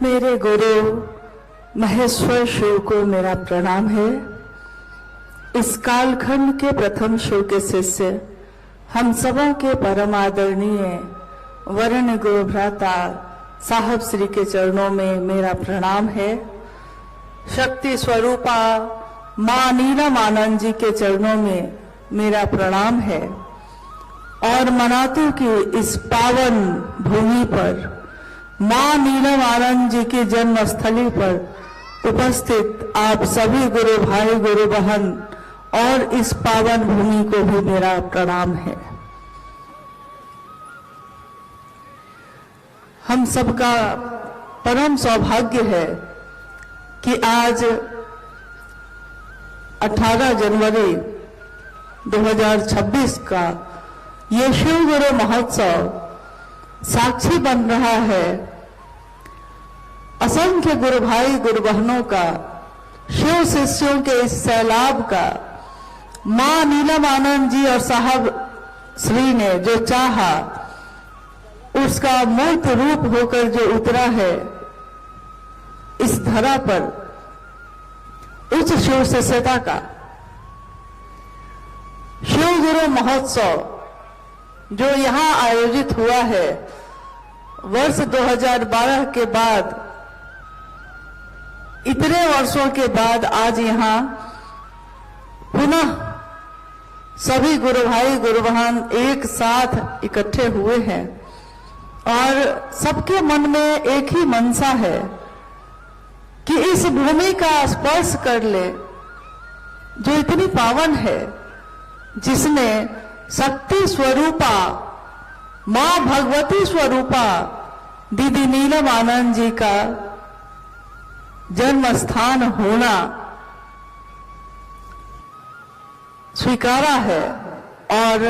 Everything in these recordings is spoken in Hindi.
मेरे गुरु महेश्वर शिव को मेरा प्रणाम है। इस कालखंड के प्रथम शिव के शिष्य हम सबों के परम आदरणीय वर्ण गुरु भ्राता साहब श्री के चरणों में मेरा प्रणाम है। शक्ति स्वरूपा मां नीलम आनंद जी के चरणों में मेरा प्रणाम है। और मनातू की इस पावन भूमि पर मां नीलम आनंद जी की जन्मस्थली पर उपस्थित आप सभी गुरु भाई गुरु बहन और इस पावन भूमि को भी मेरा प्रणाम है। हम सबका परम सौभाग्य है कि आज 18 जनवरी 2026 का ये शिव गुरु महोत्सव साक्षी बन रहा है असंख्य गुरु भाई गुरु बहनों का, शिव शिष्यों के इस सैलाब का। मां नीलम आनंद जी और साहब श्री ने जो चाहा उसका मूर्त रूप होकर जो उतरा है इस धरा पर, उच्च शिव शिष्यता का शिव गुरु महोत्सव जो यहां आयोजित हुआ है वर्ष 2012 के बाद, इतने वर्षों के बाद आज यहां पुनः सभी गुरु भाई गुरु बहन एक साथ इकट्ठे हुए हैं और सबके मन में एक ही मनसा है कि इस भूमि का स्पर्श कर ले जो इतनी पावन है, जिसने शक्ति स्वरूपा मां भगवती स्वरूपा दीदी नीलम आनंद जी का जन्म स्थान होना स्वीकारा है। और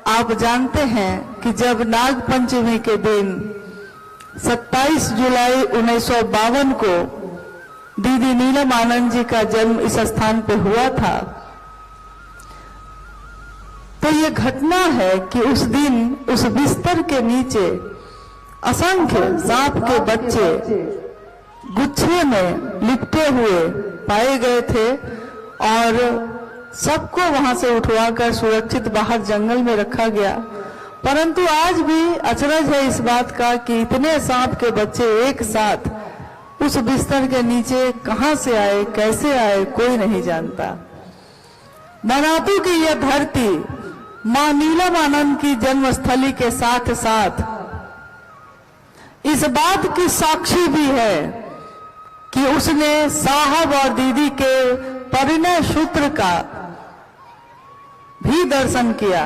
आप जानते हैं कि जब नाग पंचमी के दिन 27 जुलाई 1952 को दीदी नीलम आनंद जी का जन्म इस स्थान पे हुआ था, तो ये घटना है कि उस दिन उस बिस्तर के नीचे असंख्य सांप के बच्चे गुच्छे में लिपटे हुए पाए गए थे और सबको वहां से उठवाकर सुरक्षित बाहर जंगल में रखा गया। परंतु आज भी अचरज है इस बात का कि इतने सांप के बच्चे एक साथ उस बिस्तर के नीचे कहां से आए, कैसे आए, कोई नहीं जानता। मनातू की यह धरती मां नीलम आनंद की जन्मस्थली के साथ साथ इस बात की साक्षी भी है कि उसने साहब और दीदी के परिणय सूत्र का भी दर्शन किया।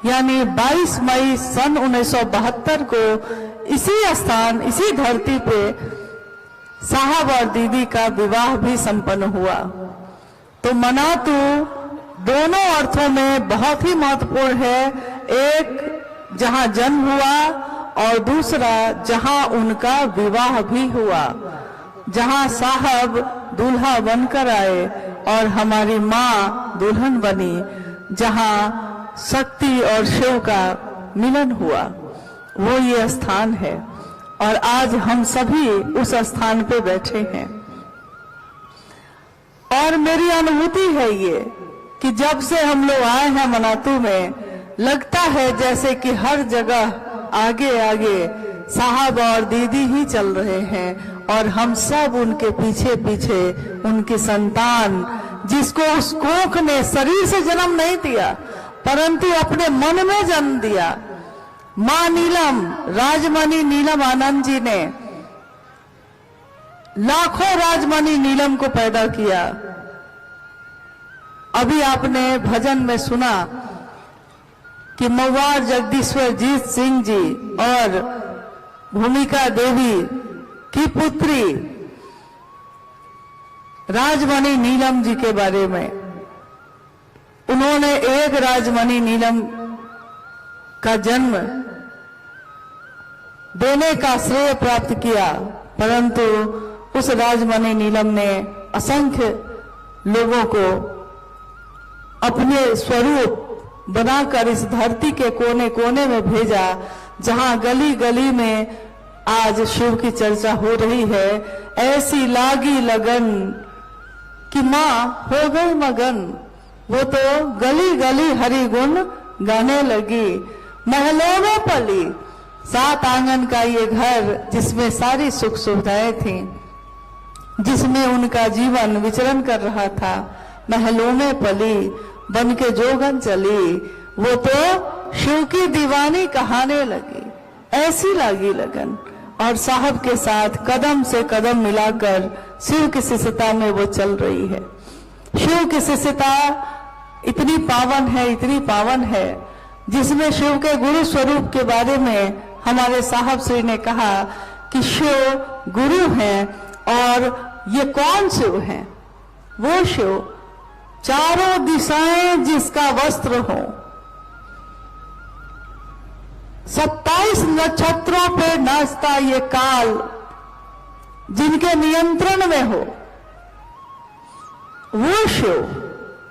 यानी 22 मई सन 1972 को इसी स्थान, इसी धरती पे साहब और दीदी का विवाह भी संपन्न हुआ। तो मनातू दोनों अर्थों में बहुत ही महत्वपूर्ण है। एक जहां जन्म हुआ और दूसरा जहां उनका विवाह भी हुआ, जहां साहब दूल्हा बनकर आए और हमारी मां दुल्हन बनी, जहां शक्ति और शिव का मिलन हुआ, वो ये स्थान है। और आज हम सभी उस स्थान पे बैठे हैं और मेरी अनुभूति है ये कि जब से हम लोग आए हैं मनातू में, लगता है जैसे कि हर जगह आगे आगे साहब और दीदी ही चल रहे हैं और हम सब उनके पीछे पीछे उनकी संतान, जिसको उस कोख ने शरीर से जन्म नहीं दिया परंतु अपने मन में जन्म दिया। मां नीलम राजमणि नीलम आनंद जी ने लाखों राजमणि नीलम को पैदा किया। अभी आपने भजन में सुना कि मवार जगदीश्वर जीत सिंह जी और भूमिका देवी की पुत्री राजमणि नीलम जी के बारे में। उन्होंने एक राजमणि नीलम का जन्म देने का श्रेय प्राप्त किया, परंतु उस राजमणि नीलम ने असंख्य लोगों को अपने स्वरूप बनाकर इस धरती के कोने कोने में भेजा, जहां गली गली में आज शिव की चर्चा हो रही है। ऐसी लागी लगन कि माँ हो गई मगन, वो तो गली गली हरि गुण गाने लगी। महलों में पली 7 आंगन का ये घर, जिसमें सारी सुख सुविधाएं थी, जिसमें उनका जीवन विचरण कर रहा था। महलों में पली बन के जोगन चली, वो तो शिव की दीवानी कहाने लगी। ऐसी लागी लगन, और साहब के साथ कदम से कदम मिलाकर शिव की शिष्यता में वो चल रही है। शिव की शिष्यता इतनी पावन है, इतनी पावन है, जिसमें शिव के गुरु स्वरूप के बारे में हमारे साहब श्री ने कहा कि शिव गुरु हैं। और ये कौन शिव हैं? वो शिव चारों दिशाएं जिसका वस्त्र हो, 27 नक्षत्रों पे नाचता ये काल, जिनके नियंत्रण में हो, वो शिव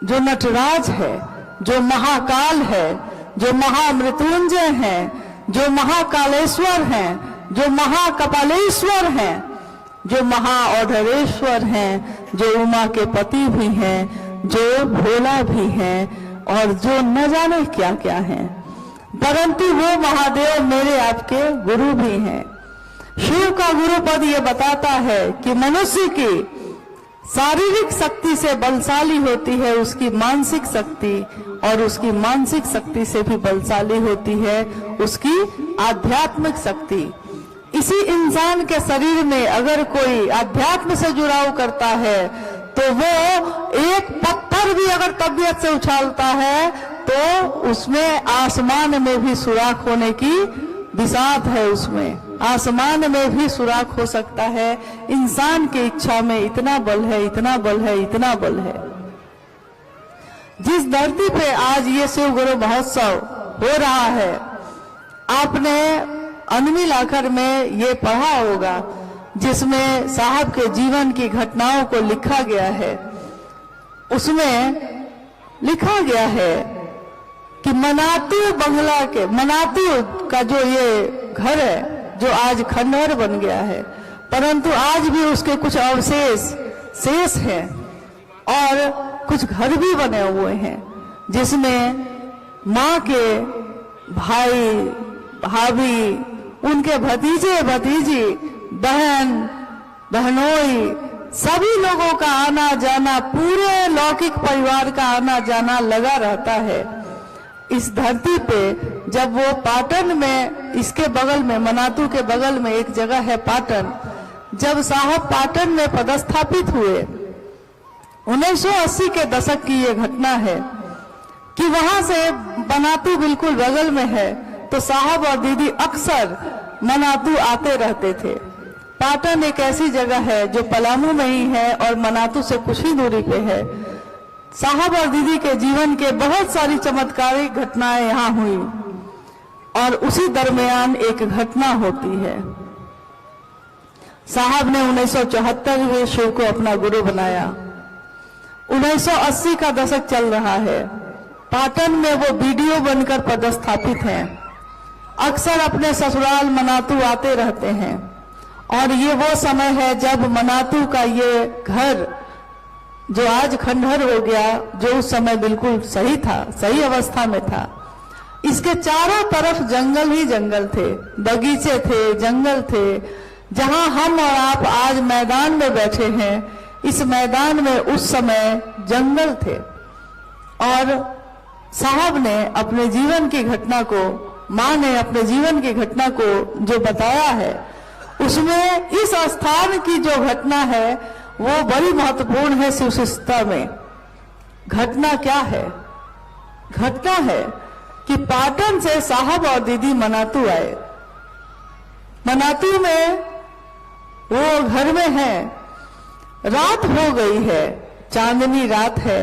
जो नटराज है, जो महाकाल है, जो महामृत्युंजय हैं, जो महाकालेश्वर हैं, जो महाकपालेश्वर हैं, जो महाऔढ़ेश्वर हैं, जो उमा के पति भी हैं, जो भोला भी हैं, और जो न जाने क्या क्या हैं, परंतु वो महादेव मेरे आपके गुरु भी हैं। शिव का गुरु पद ये बताता है कि मनुष्य की शारीरिक शक्ति से बलशाली होती है उसकी मानसिक शक्ति, और उसकी मानसिक शक्ति से भी बलशाली होती है उसकी आध्यात्मिक शक्ति। इसी इंसान के शरीर में अगर कोई अध्यात्म से जुड़ाव करता है तो वो एक पत्थर भी अगर तबीयत से उछालता है तो उसमें आसमान में भी सुराख होने की बिसात है, उसमें आसमान में भी सुराख हो सकता है। इंसान की इच्छा में इतना बल है, इतना बल है, इतना बल है। जिस धरती पे आज ये शिव गुरु महोत्सव हो रहा है, आपने अनमिल आखर में ये पढ़ा होगा, जिसमें साहब के जीवन की घटनाओं को लिखा गया है। उसमें लिखा गया है कि मनातू बंगला के, मनातू का जो ये घर है जो आज खंडहर बन गया है, परंतु आज भी उसके कुछ अवशेष शेष हैं, और कुछ घर भी बने हुए हैं, जिसमें माँ के भाई भाभी, उनके भतीजे भतीजी, बहन बहनोई, सभी लोगों का आना जाना, पूरे लौकिक परिवार का आना जाना लगा रहता है इस धरती पे। जब वो पाटन में, इसके बगल में, मनातू के बगल में एक जगह है पाटन, जब साहब पाटन में पदस्थापित हुए, 1980 के दशक की ये घटना है कि वहां से मनातू बिल्कुल बगल में है, तो साहब और दीदी अक्सर मनातू आते रहते थे। पाटन एक ऐसी जगह है जो पलामू में ही है और मनातू से कुछ ही दूरी पे है। साहब और दीदी के जीवन के बहुत सारी चमत्कारिक घटनाएं यहाँ हुई, और उसी दरमियान एक घटना होती है। साहब ने 1974 में शिव को अपना गुरु बनाया। 1980 का दशक चल रहा है। पाटन में वो बीडीओ बनकर पदस्थापित हैं। अक्सर अपने ससुराल मनातू आते रहते हैं, और ये वो समय है जब मनातू का ये घर जो आज खंडहर हो गया, जो उस समय बिल्कुल सही था, सही अवस्था में था, इसके चारों तरफ जंगल ही जंगल थे, बगीचे थे, जंगल थे। जहां हम और आप आज मैदान में बैठे हैं, इस मैदान में उस समय जंगल थे। और साहब ने अपने जीवन की घटना को, माँ ने अपने जीवन की घटना को जो बताया है, उसमें इस स्थान की जो घटना है वो बड़ी महत्वपूर्ण है शिव शिष्यता में। घटना क्या है? घटना है कि पाटन से साहब और दीदी मनातू आए। मनातू में वो घर में है, रात हो गई है, चांदनी रात है,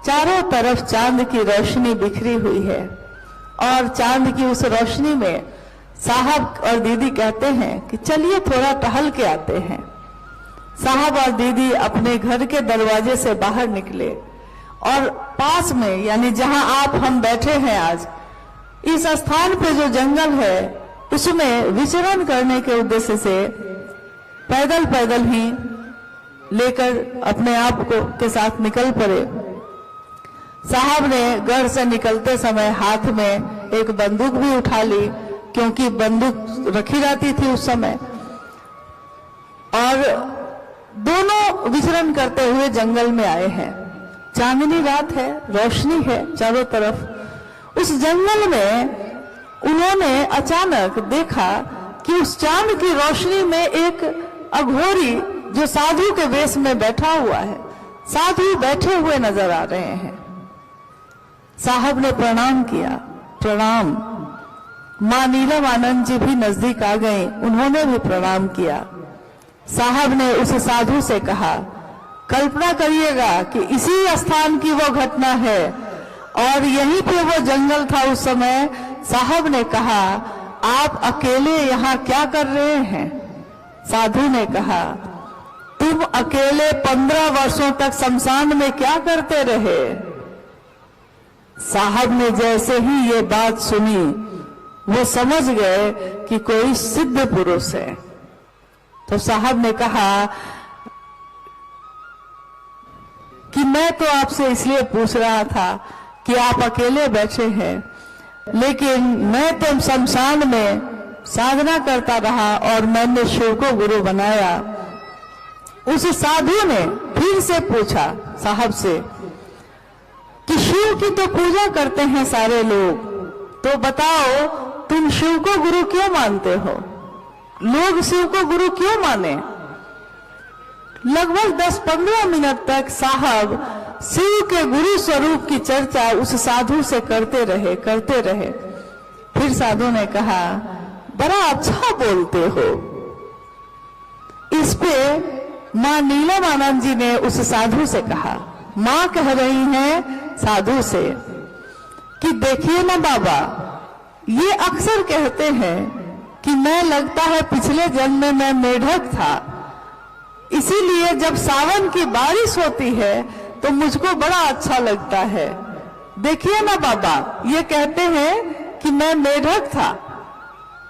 चारों तरफ चांद की रोशनी बिखरी हुई है, और चांद की उस रोशनी में साहब और दीदी कहते हैं कि चलिए थोड़ा टहल के आते हैं। साहब और दीदी अपने घर के दरवाजे से बाहर निकले, और पास में, यानी जहां आप हम बैठे हैं आज, इस स्थान पे जो जंगल है, उसमें विचरण करने के उद्देश्य से पैदल पैदल ही लेकर अपने आप को के साथ निकल पड़े। साहब ने घर से निकलते समय हाथ में एक बंदूक भी उठा ली, क्योंकि बंदूक रखी जाती थी उस समय। और दोनों विचरण करते हुए जंगल में आए हैं। चांदनी रात है, रोशनी है चारों तरफ। उस जंगल में उन्होंने अचानक देखा कि उस चांद की रोशनी में एक अघोरी जो साधु के वेश में बैठा हुआ है, साधु बैठे हुए नजर आ रहे हैं। साहब ने प्रणाम किया। प्रणाम। मां नीलम आनंद जी भी नजदीक आ गई, उन्होंने भी प्रणाम किया। साहब ने उस साधु से कहा, कल्पना करिएगा कि इसी स्थान की वो घटना है और यहीं पे वो जंगल था उस समय। साहब ने कहा, आप अकेले यहाँ क्या कर रहे हैं? साधु ने कहा, तुम अकेले 15 वर्षों तक शमशान में क्या करते रहे? साहब ने जैसे ही ये बात सुनी, वो समझ गए कि कोई सिद्ध पुरुष है। तो साहब ने कहा कि मैं तो आपसे इसलिए पूछ रहा था कि आप अकेले बैठे हैं, लेकिन मैं तो शमशान में साधना करता रहा और मैंने शिव को गुरु बनाया। उस साधु ने फिर से पूछा साहब से कि शिव की तो पूजा करते हैं सारे लोग, तो बताओ तुम शिव को गुरु क्यों मानते हो? लोग शिव को गुरु क्यों माने? लगभग 10-15 मिनट तक साहब शिव के गुरु स्वरूप की चर्चा उस साधु से करते रहे। फिर साधु ने कहा, बड़ा अच्छा बोलते हो। इस पे मां नीलम आनंद जी ने उस साधु से कहा, मां कह रही हैं साधु से कि देखिए ना बाबा, ये अक्सर कहते हैं कि मैं लगता है पिछले जन्म में मैं मेढक था, इसीलिए जब सावन की बारिश होती है तो मुझको बड़ा अच्छा लगता है। देखिए ना बाबा, ये कहते हैं कि मैं मेढक था।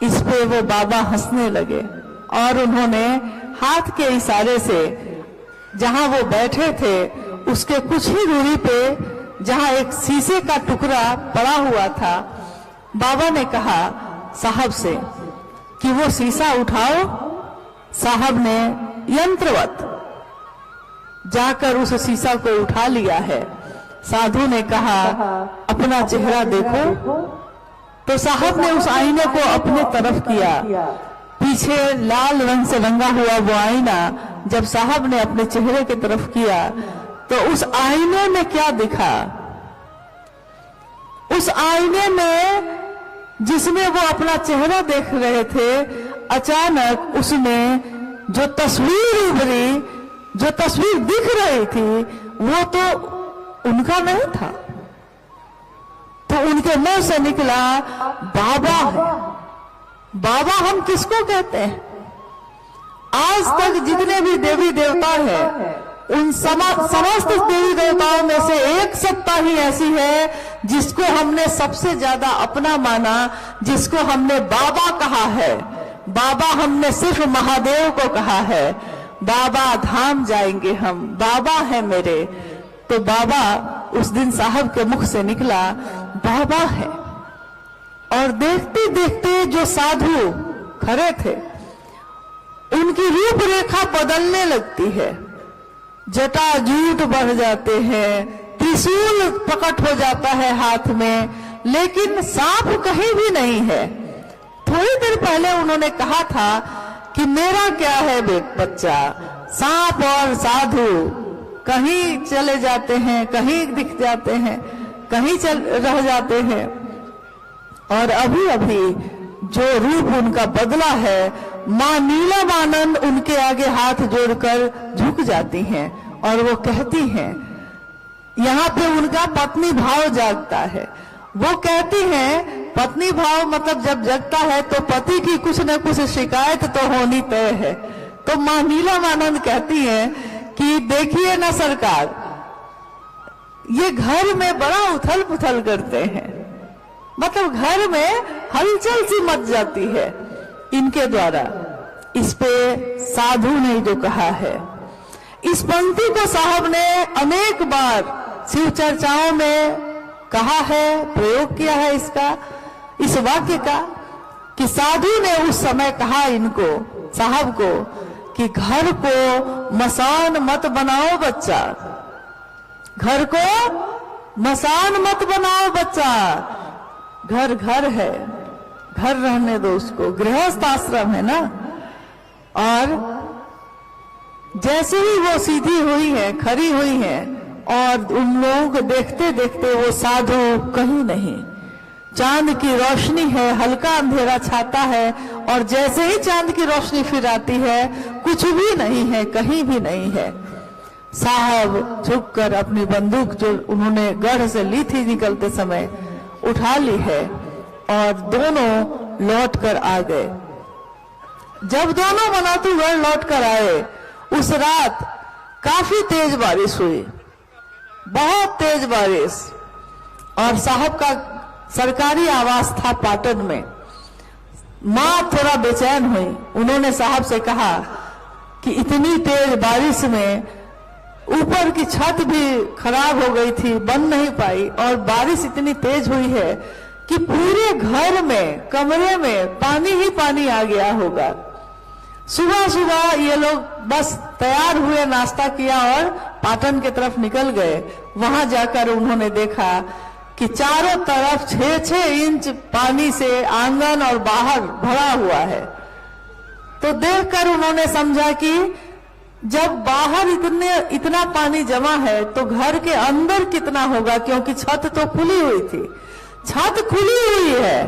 इस पे वो बाबा हंसने लगे और उन्होंने हाथ के इशारे से जहां वो बैठे थे उसके कुछ ही दूरी पे जहां एक शीशे का टुकड़ा पड़ा हुआ था, बाबा ने कहा साहब से कि वो शीशा उठाओ। साहब ने यंत्रवत जाकर उस शीशा को उठा लिया है। साधु ने कहा, अपना चेहरा देखो। तो साहब ने उस आईने को अपने तरफ किया। पीछे लाल रंग से रंगा हुआ वो आईना जब साहब ने अपने चेहरे की तरफ किया तो उस आईने में क्या दिखा? उस आईने में जिसमें वो अपना चेहरा देख रहे थे, अचानक उसमें जो तस्वीर उभरी, जो तस्वीर दिख रही थी, वो तो उनका नहीं था। तो उनके मुंह से निकला, बाबा है। बाबा हम किसको कहते हैं? आज तक जितने भी देवी देवता हैं, उन समस्त देवी देवताओं में से एक सत्ता ही ऐसी है जिसको हमने सबसे ज्यादा अपना माना, जिसको हमने बाबा कहा है। बाबा हमने सिर्फ महादेव को कहा है, बाबा धाम जाएंगे हम, बाबा है मेरे। तो बाबा उस दिन साहब के मुख से निकला, बाबा है। और देखते देखते जो साधु खड़े थे उनकी रूपरेखा बदलने लगती है। जटाजूट बढ़ जाते हैं, त्रिशूल प्रकट हो जाता है हाथ में, लेकिन सांप कहीं भी नहीं है। थोड़ी देर पहले उन्होंने कहा था कि मेरा क्या है बच्चा, सांप और साधु कहीं चले जाते हैं, कहीं दिख जाते हैं, कहीं रह जाते हैं। और अभी अभी जो रूप उनका बदला है, मां नीलम आनंद उनके आगे हाथ जोड़कर झुक जाती हैं और वो कहती हैं, यहाँ पे उनका पत्नी भाव जागता है। वो कहती हैं, पत्नी भाव मतलब जब जगता है तो पति की कुछ न कुछ शिकायत तो होनी तय है। तो मां नीलम आनंद कहती हैं कि देखिए ना सरकार, ये घर में बड़ा उथल पुथल करते हैं, मतलब घर में हलचल सी मच जाती है इनके द्वारा। इस पे साधु ने जो कहा है, इस पंक्ति को साहब ने अनेक बार शिव चर्चाओं में कहा है, प्रयोग किया है इसका, इस वाक्य का, कि साधु ने उस समय कहा इनको, साहब को, कि घर को मसान मत बनाओ बच्चा, घर को मसान मत बनाओ बच्चा, घर घर है, घर रहने दो उसको, गृहस्थ आश्रम है ना। और जैसे ही वो सीधी हुई है, खड़ी हुई है, और उन लोगों को देखते देखते वो साधु कहीं नहीं, चांद की रोशनी है, हल्का अंधेरा छाता है, और जैसे ही चांद की रोशनी फिर आती है, कुछ भी नहीं है, कहीं भी नहीं है। साहब झुककर अपनी बंदूक जो उन्होंने गढ़ से ली थी निकलते समय उठा ली है, और दोनों लौट कर आ गए। जब दोनों मनातूगढ़ लौट कर आए, उस रात काफी तेज बारिश हुई, बहुत तेज बारिश, और साहब का सरकारी आवास था पाटन में। माँ थोड़ा बेचैन हुई, उन्होंने साहब से कहा कि इतनी तेज बारिश में ऊपर की छत भी खराब हो गई थी, बन नहीं पाई, और बारिश इतनी तेज हुई है कि पूरे घर में, कमरे में पानी ही पानी आ गया होगा। सुबह सुबह ये लोग बस तैयार हुए, नाश्ता किया और पाटन की तरफ निकल गए। वहां जाकर उन्होंने देखा कि चारों तरफ 6-6 इंच पानी से आंगन और बाहर भरा हुआ है। तो देखकर उन्होंने समझा कि जब बाहर इतना पानी जमा है तो घर के अंदर कितना होगा, क्योंकि छत तो खुली हुई थी, छत खुली हुई है,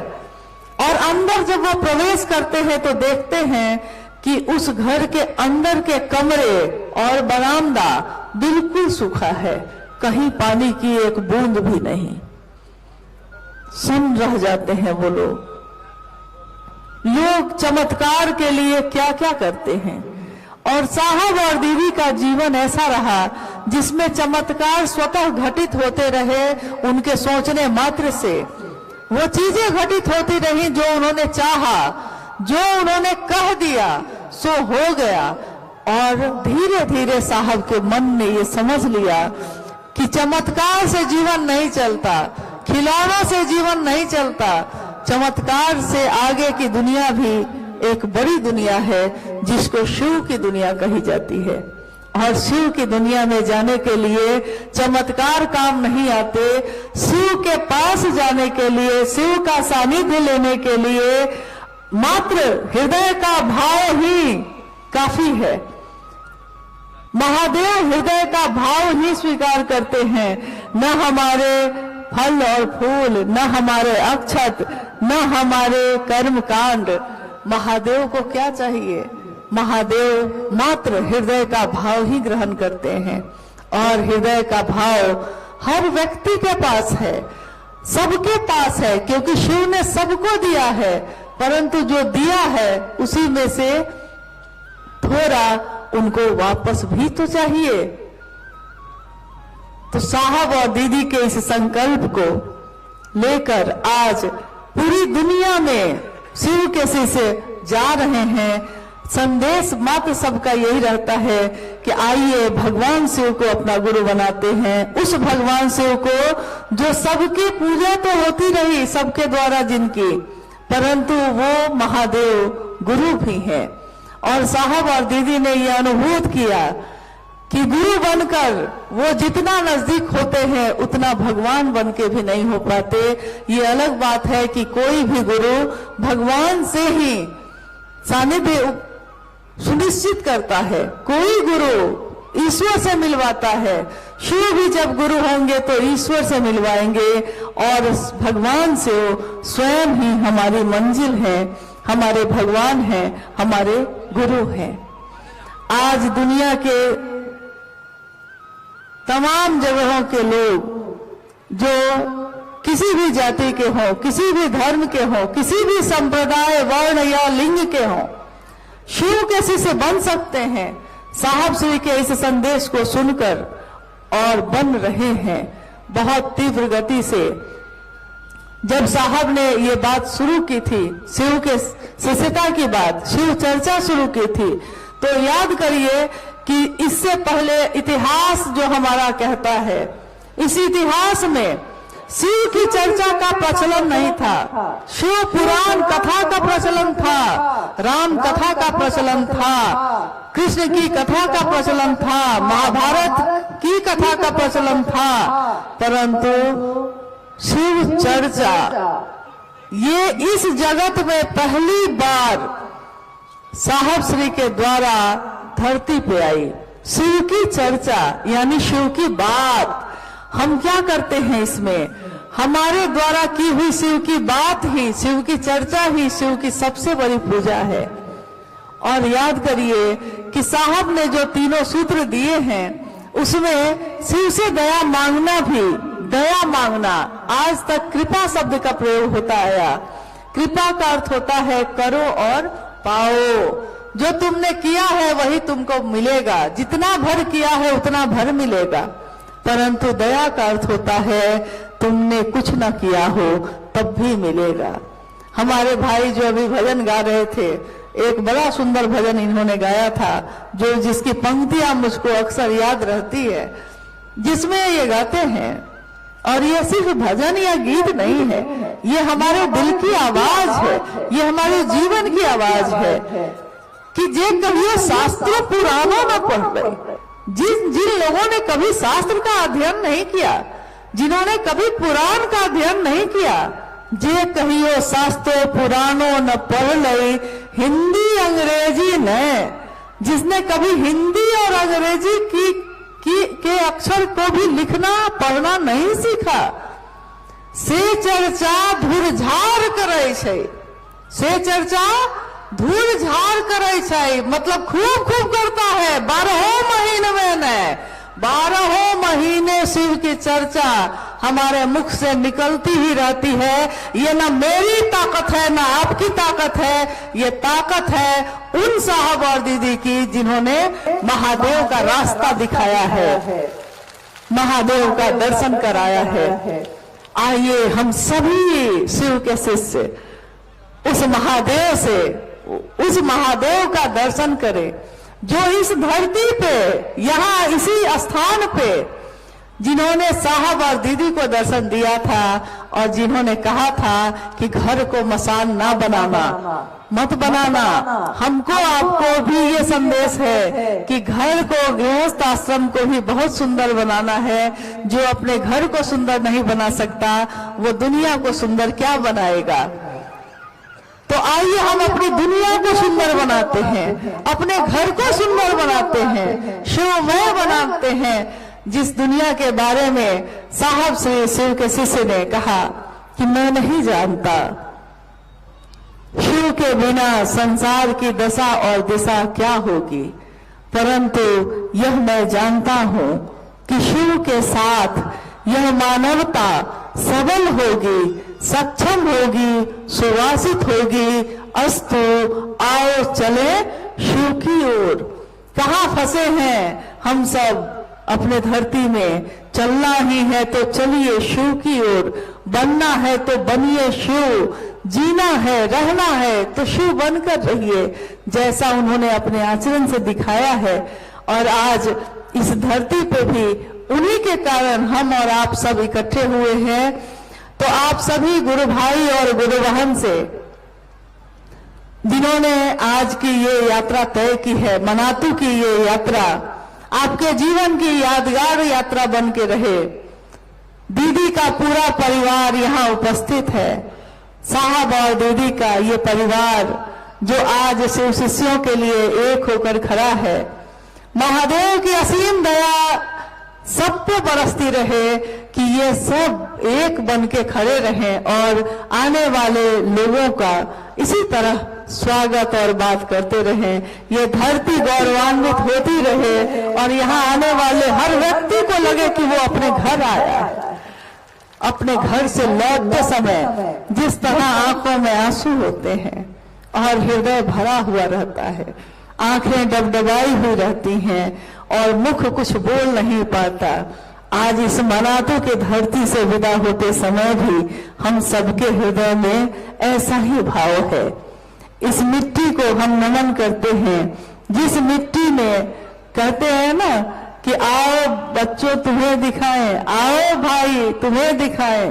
और अंदर जब वो प्रवेश करते हैं तो देखते हैं कि उस घर के अंदर के कमरे और बरामदा बिल्कुल सूखा है, कहीं पानी की एक बूंद भी नहीं। सुन रह जाते हैं वो लोग। लोग चमत्कार के लिए क्या क्या करते हैं, और साहब और दीदी का जीवन ऐसा रहा जिसमें चमत्कार स्वतः घटित होते रहे। उनके सोचने मात्र से वो चीजें घटित होती रही जो उन्होंने चाहा, जो उन्होंने कह दिया सो हो गया। और धीरे धीरे साहब के मन ने ये समझ लिया कि चमत्कार से जीवन नहीं चलता, खिलौनों से जीवन नहीं चलता, चमत्कार से आगे की दुनिया भी एक बड़ी दुनिया है जिसको शिव की दुनिया कही जाती है। और शिव की दुनिया में जाने के लिए चमत्कार काम नहीं आते। शिव के पास जाने के लिए, शिव का सानिध्य लेने के लिए मात्र हृदय का भाव ही काफी है। महादेव हृदय का भाव ही स्वीकार करते हैं, न हमारे फल और फूल, न हमारे अक्षत, न हमारे कर्म कांड। महादेव को क्या चाहिए? महादेव मात्र हृदय का भाव ही ग्रहण करते हैं, और हृदय का भाव हर व्यक्ति के पास है, सबके पास है, क्योंकि शिव ने सबको दिया है, परंतु जो दिया है उसी में से थोड़ा उनको वापस भी तो चाहिए। तो साहब और दीदी के इस संकल्प को लेकर आज पूरी दुनिया में शिव के सिर से जा रहे हैं। संदेश मात्र सबका यही रहता है कि आइए भगवान शिव को अपना गुरु बनाते हैं, उस भगवान शिव को जो सबकी पूजा तो होती रही सबके द्वारा जिनकी, परंतु वो महादेव गुरु भी हैं। और साहब और दीदी ने यह अनुभूत किया कि गुरु बनकर वो जितना नजदीक होते हैं उतना भगवान बन के भी नहीं हो पाते। ये अलग बात है कि कोई भी गुरु भगवान से ही सानिध्य सुनिश्चित करता है, कोई गुरु ईश्वर से मिलवाता है। शिव भी जब गुरु होंगे तो ईश्वर से मिलवाएंगे, और भगवान से स्वयं ही हमारी मंजिल है, हमारे भगवान हैं, हमारे गुरु हैं। आज दुनिया के तमाम जगहों के लोग जो किसी भी जाति के हों, किसी भी धर्म के हों, किसी भी संप्रदाय, वर्ण या लिंग के हों, शिव के शिष्य बन सकते हैं साहब श्री के इस संदेश को सुनकर, और बन रहे हैं बहुत तीव्र गति से। जब साहब ने ये बात शुरू की थी, शिव के शिष्यता की बात, शिव चर्चा शुरू की थी, तो याद करिए कि इससे पहले इतिहास जो हमारा कहता है, इस इतिहास में शिव की चर्चा का प्रचलन नहीं था। शिव पुराण कथा का प्रचलन था, राम कथा का प्रचलन था, कृष्ण की कथा का प्रचलन था, महाभारत की कथा का प्रचलन था, परंतु शिव चर्चा ये इस जगत में पहली बार साहब श्री के द्वारा धरती पे आई। शिव की चर्चा यानी शिव की बात। हम क्या करते हैं इसमें? हमारे द्वारा की हुई शिव की बात ही, शिव की चर्चा ही शिव की सबसे बड़ी पूजा है। और याद करिए कि साहब ने जो तीनों सूत्र दिए हैं उसमें शिव से दया मांगना भी, दया मांगना, आज तक कृपा शब्द का प्रयोग होता आया। कृपा का अर्थ होता है करो और पाओ। जो तुमने किया है वही तुमको मिलेगा, जितना भर किया है उतना भर मिलेगा। परंतु दया का अर्थ होता है तुमने कुछ न किया हो तब भी मिलेगा। हमारे भाई जो अभी भजन गा रहे थे, एक बड़ा सुंदर भजन इन्होंने गाया था, जो जिसकी पंक्तियां मुझको अक्सर याद रहती है, जिसमें ये गाते हैं, और ये सिर्फ भजन या गीत नहीं है, ये हमारे दिल की आवाज है, ये हमारे जीवन की आवाज है कि जे कभी शास्त्रों पुराणों में पढ़ गए, जिन लोगों ने कभी शास्त्र का अध्ययन नहीं किया, जिन्होंने कभी पुराण का अध्ययन नहीं किया, जे कहियो शास्त्रों पुराणों न पढ़ लई हिंदी अंग्रेजी न, जिसने कभी हिंदी और अंग्रेजी के अक्षर को भी लिखना पढ़ना नहीं सीखा, से चर्चा धूर्झार करे छे, से चर्चा धूर्झार करे छे, मतलब खूब खूब करता है। 12 महीने में न 12 महीने शिव की चर्चा हमारे मुख से निकलती ही रहती है। ये ना मेरी ताकत है ना आपकी ताकत है, ये ताकत है उन साहब और दीदी की जिन्होंने महादेव का रास्ता दिखाया है, महादेव का दर्शन कराया है। आइए हम सभी शिव के शिष्य उस महादेव से, उस महादेव का दर्शन करें जो इस धरती पे, यहाँ इसी स्थान पे, जिन्होंने साहब और दीदी को दर्शन दिया था और जिन्होंने कहा था कि घर को मसान ना बनाना, मत बनाना। हमको आपको भी ये संदेश है कि घर को, गृहस्थ आश्रम को भी बहुत सुंदर बनाना है। जो अपने घर को सुंदर नहीं बना सकता वो दुनिया को सुंदर क्या बनाएगा। तो आइए हम अपनी दुनिया को सुंदर बनाते हैं, अपने घर को सुंदर बनाते हैं, शिवमय बनाते हैं। जिस दुनिया के बारे में साहब श्री शिव के शिष्य ने कहा कि मैं नहीं जानता, शिव के बिना संसार की दशा और दिशा क्या होगी, परंतु यह मैं जानता हूं कि शिव के साथ यह मानवता सबल होगी, सक्षम होगी, सुवासित होगी। अस्तु, आओ चले शिव की ओर। कहाँ फंसे हैं हम सब अपने धरती में, चलना ही है तो चलिए शिव की ओर, बनना है तो बनिए शिव, जीना है रहना है तो शिव बनकर रहिए, जैसा उन्होंने अपने आचरण से दिखाया है। और आज इस धरती पे भी उन्हीं के कारण हम और आप सब इकट्ठे हुए हैं। तो आप सभी गुरु भाई और गुरु बहन से, जिन्होंने आज की ये यात्रा तय की है, मनातू की ये यात्रा आपके जीवन की यादगार यात्रा बन के रहे। दीदी का पूरा परिवार यहाँ उपस्थित है, साहब और दीदी का ये परिवार जो आज शिव शिष्यों के लिए एक होकर खड़ा है। महादेव की असीम दया सब पे बरसती रहे कि ये सब एक बन के खड़े रहें और आने वाले लोगों का इसी तरह स्वागत और बात करते रहें। ये धरती गौरवान्वित होती रहे और यहाँ आने वाले हर व्यक्ति को लगे कि वो अपने घर आया है। अपने घर से लौटते समय जिस तरह आंखों में आंसू होते हैं और हृदय भरा हुआ रहता है, आंखें डबडबाई हुई रहती हैं और मुख कुछ बोल नहीं पाता, आज इस मनातू के धरती से विदा होते समय भी हम सबके हृदय में ऐसा ही भाव है। इस मिट्टी को हम नमन करते हैं, जिस मिट्टी में कहते हैं ना कि आओ बच्चों तुम्हें दिखाएं, आओ भाई तुम्हें दिखाएं।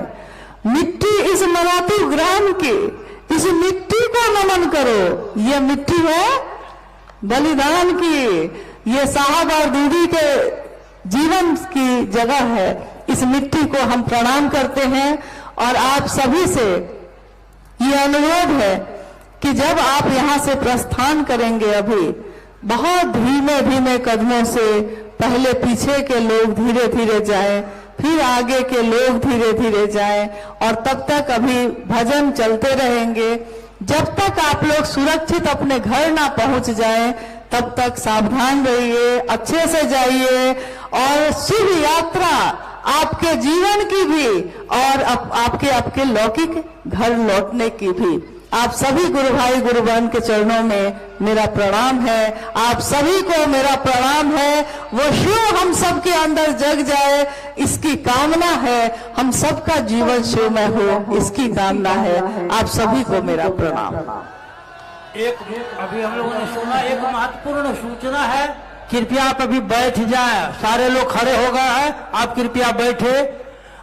मिट्टी इस मनातू ग्राम की, इस मिट्टी को नमन करो। ये मिट्टी है बलिदान की, ये साहब और दीदी के जीवन की जगह है। इस मिट्टी को हम प्रणाम करते हैं और आप सभी से ये अनुरोध है कि जब आप यहाँ से प्रस्थान करेंगे, अभी बहुत धीमे धीमे कदमों से पहले पीछे के लोग धीरे धीरे जाएं, फिर आगे के लोग धीरे धीरे जाएं, और तब तक अभी भजन चलते रहेंगे। जब तक आप लोग सुरक्षित अपने घर ना पहुंच जाएं, तब तक सावधान रहिए, अच्छे से जाइए, और शुभ यात्रा आपके जीवन की भी और आपके लौकिक घर लौटने की भी। आप सभी गुरु भाई गुरु बहन के चरणों में मेरा प्रणाम है। आप सभी को मेरा प्रणाम है। वो शिव हम सबके अंदर जग जाए, इसकी कामना है। हम सबका जीवन शिवमय हो, इसकी कामना है। आप सभी को मेरा प्रणाम। एक अभी हम लोगों ने सुना, एक महत्वपूर्ण सूचना है, कृपया आप अभी बैठ जाएं। सारे लोग खड़े हो गए हैं, आप कृपया बैठे।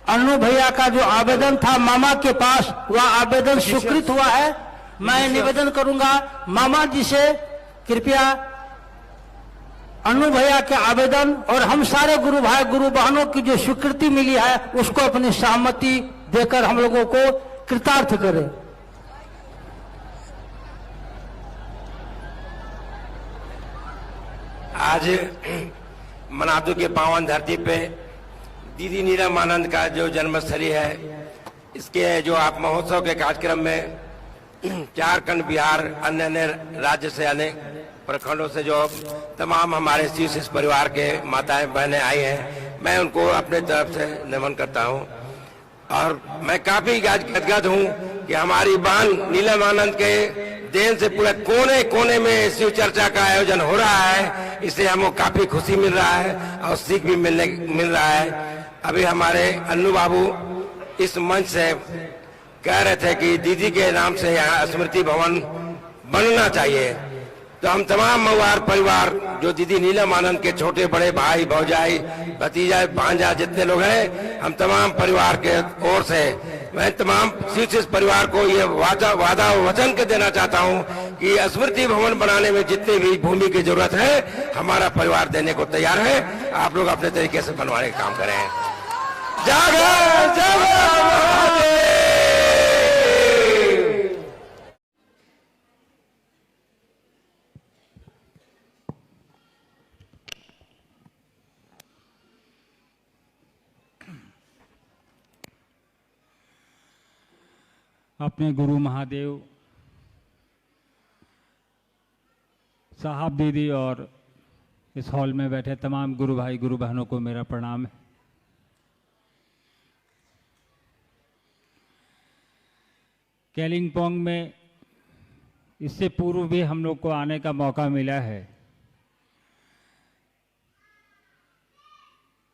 अन्नू भैया का जो आवेदन था मामा के पास, वह आवेदन स्वीकृत हुआ है। मैं निवेदन करूंगा मामा जी से, कृपया अन्नू भैया के आवेदन और हम सारे गुरु भाई गुरु बहनों की जो स्वीकृति मिली है, उसको अपनी सहमति देकर हम लोगों को कृतार्थ करें। आज मनातू के पावन धरती पे दीदी नीलम का जो जन्मस्थली है, इसके जो आप महोत्सव के कार्यक्रम में झारखंड, बिहार, अन्य अन्य राज्य से, अनेक प्रखंडों से जो तमाम हमारे शिव परिवार के माताएं बहनें आई हैं, मैं उनको अपने तरफ से नमन करता हूं। और मैं काफी गदगद हूं कि हमारी बहन नीलम आनंद के देन से पूरे कोने कोने में शिव चर्चा का आयोजन हो रहा है। इससे हमको काफी खुशी मिल रहा है और सीख भी मिल रहा है। अभी हमारे अन्नू बाबू इस मंच से कह रहे थे कि दीदी के नाम से यहाँ स्मृति भवन बनना चाहिए, तो हम तमाम महुआर परिवार जो दीदी नीलम आनंद के छोटे बड़े भाई भौजाई भतीजा भांजा जितने लोग हैं, हम तमाम परिवार के ओर से मैं तमाम शिव परिवार को ये वादा वचन के देना चाहता हूँ कि स्मृति भवन बनाने में जितनी भी भूमि की जरूरत है, हमारा परिवार देने को तैयार है। आप लोग अपने तरीके से बनवाने का काम करें। जागो जागो। अपने गुरु महादेव साहब दीदी और इस हॉल में बैठे तमाम गुरु भाई गुरु बहनों को मेरा प्रणाम है। कालिंपोंग में इससे पूर्व भी हम लोग को आने का मौका मिला है।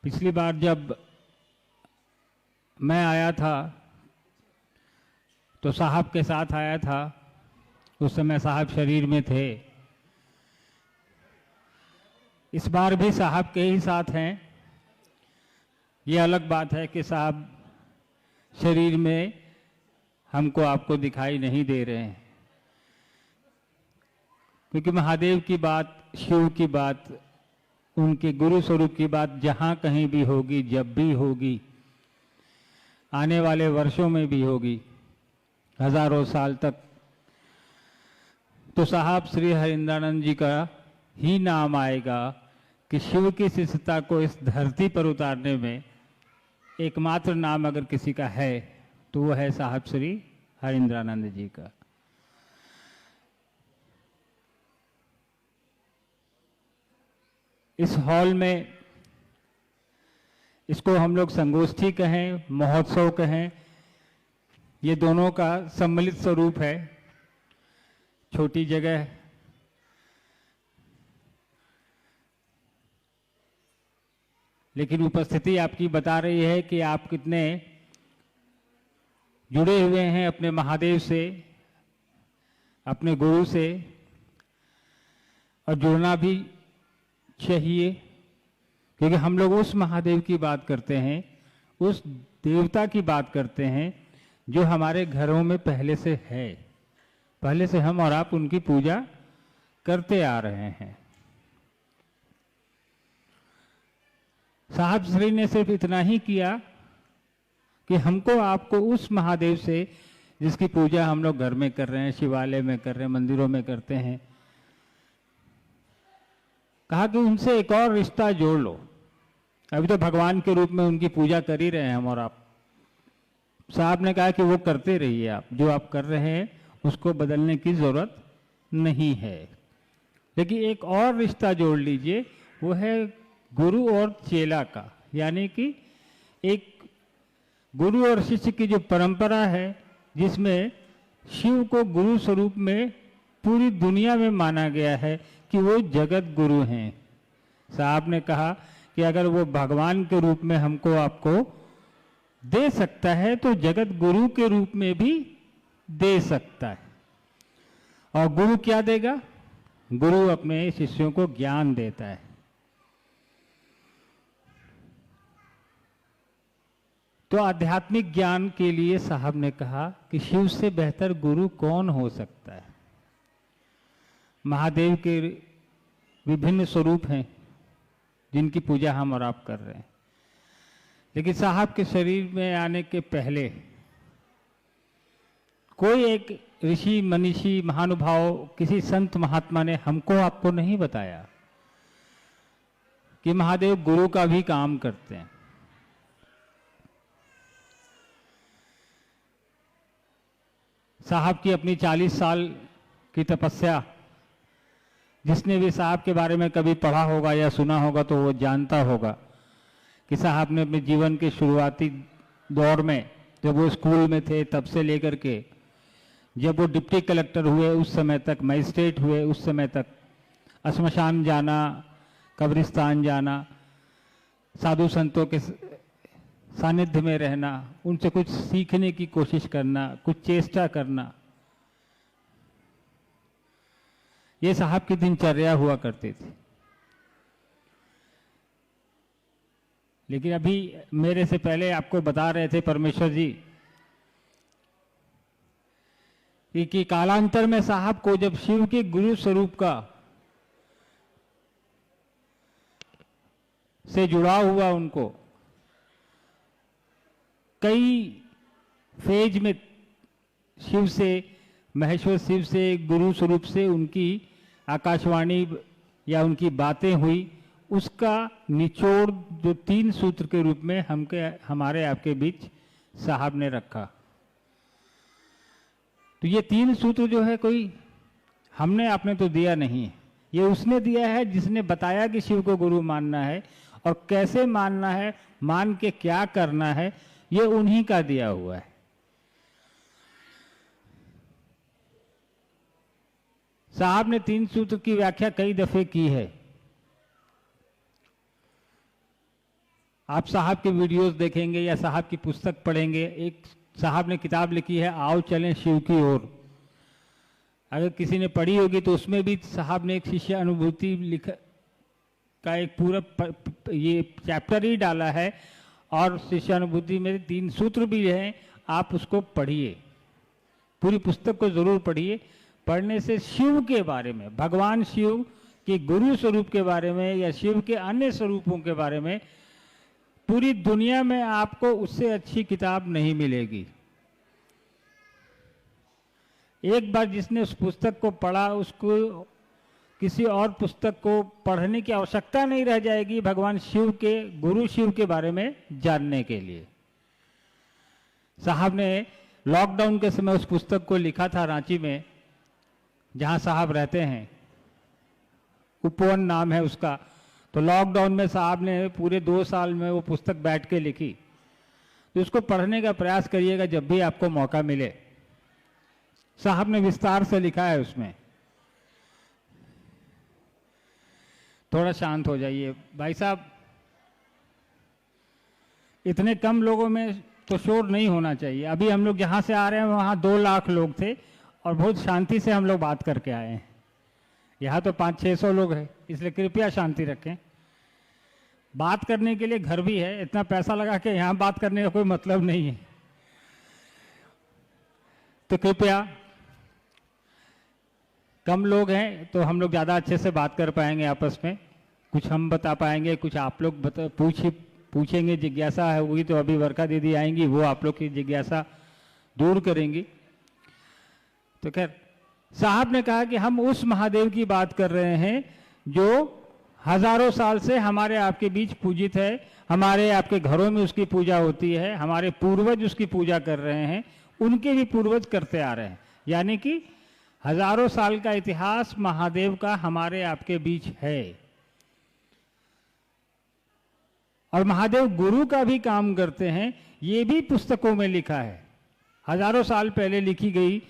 पिछली बार जब मैं आया था तो साहब के साथ आया था, उस समय साहब शरीर में थे। इस बार भी साहब के ही साथ हैं। ये अलग बात है कि साहब शरीर में हमको आपको दिखाई नहीं दे रहे हैं, क्योंकि महादेव की बात, शिव की बात, उनके गुरु स्वरूप की बात जहाँ कहीं भी होगी, जब भी होगी, आने वाले वर्षों में भी होगी, हजारों साल तक, तो साहब श्री हरिंद्रानंद जी का ही नाम आएगा कि शिव की शिष्यता को इस धरती पर उतारने में एकमात्र नाम अगर किसी का है तो वो है साहब श्री हरिंद्रानंद जी का। इस हॉल में इसको हम लोग संगोष्ठी कहें, महोत्सव कहें, ये दोनों का सम्मिलित स्वरूप है। छोटी जगह, लेकिन उपस्थिति आपकी बता रही है कि आप कितने जुड़े हुए हैं अपने महादेव से, अपने गुरु से, और जुड़ना भी चाहिए, क्योंकि हम लोग उस महादेव की बात करते हैं, उस देवता की बात करते हैं जो हमारे घरों में पहले से है, पहले से हम और आप उनकी पूजा करते आ रहे हैं। साहब श्री ने सिर्फ इतना ही किया कि हमको आपको उस महादेव से, जिसकी पूजा हम लोग घर में कर रहे हैं, शिवालय में कर रहे हैं, मंदिरों में करते हैं, कहा कि उनसे एक और रिश्ता जोड़ लो। अभी तो भगवान के रूप में उनकी पूजा कर ही रहे हैं हम और आप। साहब ने कहा कि वो करते रहिए, आप जो आप कर रहे हैं उसको बदलने की जरूरत नहीं है, लेकिन एक और रिश्ता जोड़ लीजिए, वो है गुरु और चेला का। यानी कि एक गुरु और शिष्य की जो परंपरा है, जिसमें शिव को गुरु स्वरूप में पूरी दुनिया में माना गया है कि वो जगत गुरु हैं। साहब ने कहा कि अगर वो भगवान के रूप में हमको आपको दे सकता है तो जगत गुरु के रूप में भी दे सकता है। और गुरु क्या देगा? गुरु अपने शिष्यों को ज्ञान देता है। तो आध्यात्मिक ज्ञान के लिए साहब ने कहा कि शिव से बेहतर गुरु कौन हो सकता है। महादेव के विभिन्न स्वरूप हैं जिनकी पूजा हम और आप कर रहे हैं, लेकिन साहब के शरीर में आने के पहले कोई एक ऋषि मनीषी महानुभाव, किसी संत महात्मा ने हमको आपको नहीं बताया कि महादेव गुरु का भी काम करते हैं। साहब की अपनी 40 साल की तपस्या, जिसने भी साहब के बारे में कभी पढ़ा होगा या सुना होगा तो वो जानता होगा कि साहब ने अपने जीवन के शुरुआती दौर में, जब वो स्कूल में थे तब से लेकर के जब वो डिप्टी कलेक्टर हुए उस समय तक, मजिस्ट्रेट हुए उस समय तक, श्मशान जाना, कब्रिस्तान जाना, साधु संतों के सानिध्य में रहना, उनसे कुछ सीखने की कोशिश करना, कुछ चेष्टा करना, ये साहब की दिनचर्या हुआ करती थी। लेकिन अभी मेरे से पहले आपको बता रहे थे परमेश्वर जी कि कालांतर में साहब को जब शिव के गुरु स्वरूप का से जुड़ाव हुआ, उनको कई फेज में शिव से, महेश्वर शिव से, गुरु स्वरूप से उनकी आकाशवाणी या उनकी बातें हुई, उसका निचोड़ जो 3 सूत्र के रूप में हमारे आपके बीच साहब ने रखा। तो ये 3 सूत्र जो है कोई हमने आपने तो दिया नहीं है, ये उसने दिया है जिसने बताया कि शिव को गुरु मानना है और कैसे मानना है, मान के क्या करना है, ये उन्हीं का दिया हुआ है। साहब ने 3 सूत्र की व्याख्या कई दफे की है। आप साहब के वीडियोस देखेंगे या साहब की पुस्तक पढ़ेंगे, एक साहब ने किताब लिखी है आओ चलें शिव की ओर। अगर किसी ने पढ़ी होगी तो उसमें भी साहब ने एक शिष्य अनुभूति लिखा का एक पूरा ये चैप्टर ही डाला है, और शिष्य अनुभूति में 3 सूत्र भी हैं। आप उसको पढ़िए, पूरी पुस्तक को जरूर पढ़िए। पढ़ने से शिव के बारे में, भगवान शिव के गुरु स्वरूप के बारे में या शिव के अन्य स्वरूपों के बारे में पूरी दुनिया में आपको उससे अच्छी किताब नहीं मिलेगी। एक बार जिसने उस पुस्तक को पढ़ा, उसको किसी और पुस्तक को पढ़ने की आवश्यकता नहीं रह जाएगी भगवान शिव के, गुरु शिव के बारे में जानने के लिए। साहब ने लॉकडाउन के समय उस पुस्तक को लिखा था रांची में, जहां साहब रहते हैं, उपवन नाम है उसका। तो लॉकडाउन में साहब ने पूरे 2 साल में वो पुस्तक बैठ के लिखी। तो उसको पढ़ने का प्रयास करिएगा जब भी आपको मौका मिले। साहब ने विस्तार से लिखा है उसमें। थोड़ा शांत हो जाइए भाई साहब, इतने कम लोगों में तो शोर नहीं होना चाहिए। अभी हम लोग जहाँ से आ रहे हैं वहाँ 2 लाख लोग थे और बहुत शांति से हम लोग बात करके आए हैं। यहाँ तो 500-600 लोग हैं, इसलिए कृपया शांति रखें। बात करने के लिए घर भी है, इतना पैसा लगा के यहाँ बात करने का कोई मतलब नहीं है। तो कृपया, कम लोग हैं तो हम लोग ज़्यादा अच्छे से बात कर पाएंगे आपस में, कुछ हम बता पाएंगे, कुछ आप लोग पूछेंगे, जिज्ञासा है होगी तो अभी वर्षा दीदी आएंगी, वो आप लोग की जिज्ञासा दूर करेंगी। तो खैर, साहब ने कहा कि हम उस महादेव की बात कर रहे हैं जो हजारों साल से हमारे आपके बीच पूजित है, हमारे आपके घरों में उसकी पूजा होती है, हमारे पूर्वज उसकी पूजा कर रहे हैं, उनके भी पूर्वज करते आ रहे हैं। यानी कि हजारों साल का इतिहास महादेव का हमारे आपके बीच है। और महादेव गुरु का भी काम करते हैं, ये भी पुस्तकों में लिखा है। हजारों साल पहले लिखी गई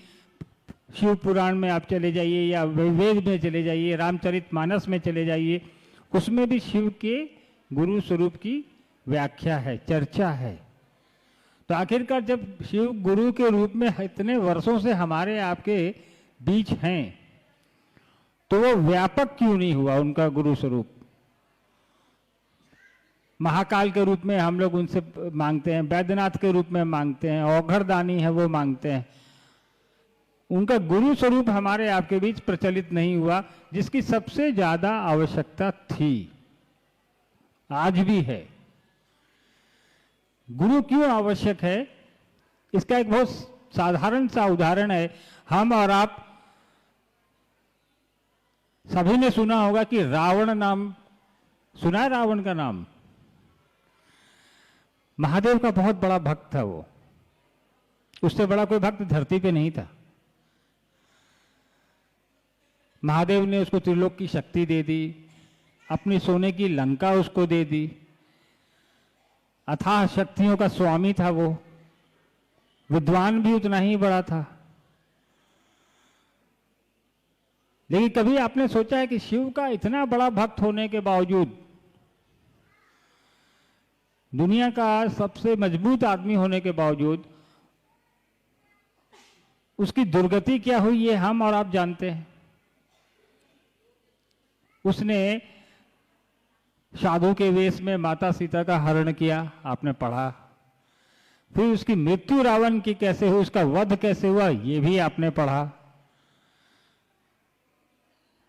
शिव पुराण में आप चले जाइए या वेद में चले जाइए, रामचरितमानस में चले जाइए, उसमें भी शिव के गुरु स्वरूप की व्याख्या है, चर्चा है। तो आखिरकार जब शिव गुरु के रूप में इतने वर्षों से हमारे आपके बीच हैं तो वो व्यापक क्यों नहीं हुआ उनका गुरु स्वरूप? महाकाल के रूप में हम लोग उनसे मांगते हैं, वैद्यनाथ के रूप में मांगते हैं, औघड़दानी है वो मांगते हैं। उनका गुरु स्वरूप हमारे आपके बीच प्रचलित नहीं हुआ, जिसकी सबसे ज्यादा आवश्यकता थी, आज भी है। गुरु क्यों आवश्यक है, इसका एक बहुत साधारण सा उदाहरण है। हम और आप सभी ने सुना होगा कि रावण नाम सुना है, रावण का नाम। महादेव का बहुत बड़ा भक्त था वो, उससे बड़ा कोई भक्त धरती पे नहीं था। महादेव ने उसको त्रिलोक की शक्ति दे दी, अपनी सोने की लंका उसको दे दी, अथाह शक्तियों का स्वामी था वो, विद्वान भी उतना ही बड़ा था। लेकिन कभी आपने सोचा है कि शिव का इतना बड़ा भक्त होने के बावजूद, दुनिया का सबसे मजबूत आदमी होने के बावजूद, उसकी दुर्गति क्या हुई ये हम और आप जानते हैं। उसने साधु के वेश में माता सीता का हरण किया, आपने पढ़ा। फिर उसकी मृत्यु रावण की कैसे हुई, उसका वध कैसे हुआ, ये भी आपने पढ़ा।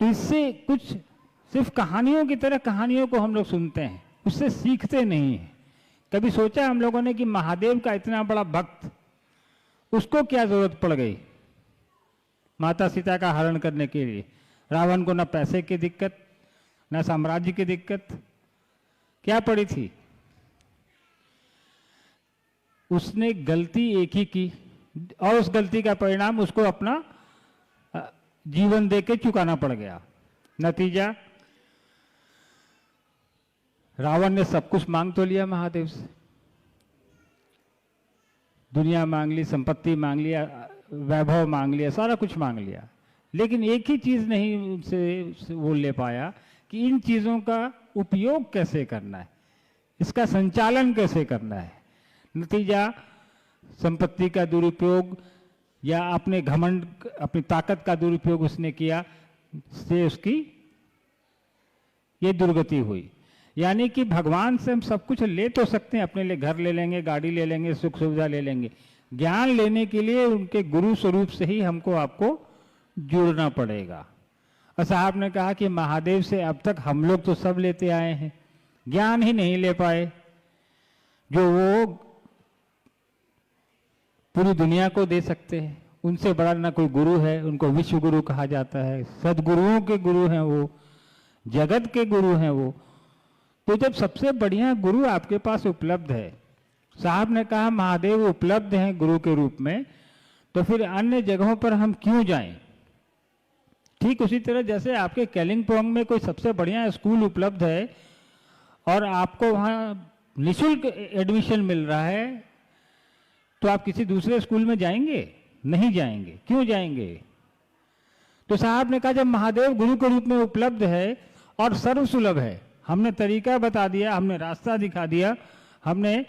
तो इससे कुछ सिर्फ कहानियों की तरह कहानियों को हम लोग सुनते हैं, उससे सीखते नहीं हैं। कभी सोचा हम लोगों ने कि महादेव का इतना बड़ा भक्त, उसको क्या जरूरत पड़ गई माता सीता का हरण करने के लिए? रावण को ना पैसे की दिक्कत, ना साम्राज्य की दिक्कत, क्या पड़ी थी? उसने गलती एक ही की और उस गलती का परिणाम उसको अपना जीवन देके चुकाना पड़ गया। नतीजा, रावण ने सब कुछ मांग तो लिया महादेव से, दुनिया मांग ली, संपत्ति मांग लिया, वैभव मांग लिया, सारा कुछ मांग लिया, लेकिन एक ही चीज नहीं उनसे वो ले पाया कि इन चीजों का उपयोग कैसे करना है, इसका संचालन कैसे करना है। नतीजा, संपत्ति का दुरुपयोग या अपने घमंड, अपनी ताकत का दुरुपयोग उसने किया, से उसकी ये दुर्गति हुई। यानी कि भगवान से हम सब कुछ ले तो सकते हैं, अपने लिए घर ले लेंगे, गाड़ी ले लेंगे, सुख सुविधा ले लेंगे, ज्ञान लेने के लिए उनके गुरु स्वरूप से ही हमको आपको जुड़ना पड़ेगा। और साहब ने कहा कि महादेव से अब तक हम लोग तो सब लेते आए हैं, ज्ञान ही नहीं ले पाए जो वो पूरी दुनिया को दे सकते हैं। उनसे बड़ा ना कोई गुरु है, उनको विश्व गुरु कहा जाता है, सदगुरुओं के गुरु हैं वो, जगत के गुरु हैं वो। तो जब सबसे बढ़िया गुरु आपके पास उपलब्ध है, साहब ने कहा महादेव उपलब्ध हैं गुरु के रूप में, तो फिर अन्य जगहों पर हम क्यों जाएं? ठीक उसी तरह जैसे आपके कैलिंगपोंग में कोई सबसे बढ़िया स्कूल उपलब्ध है और आपको वहां निःशुल्क एडमिशन मिल रहा है, तो आप किसी दूसरे स्कूल में जाएंगे? नहीं जाएंगे। क्यों जाएंगे? तो साहब ने कहा जब महादेव गुरु के रूप में उपलब्ध है और सर्वसुलभ है, हमने तरीका बता दिया, हमने रास्ता दिखा दिया, हमने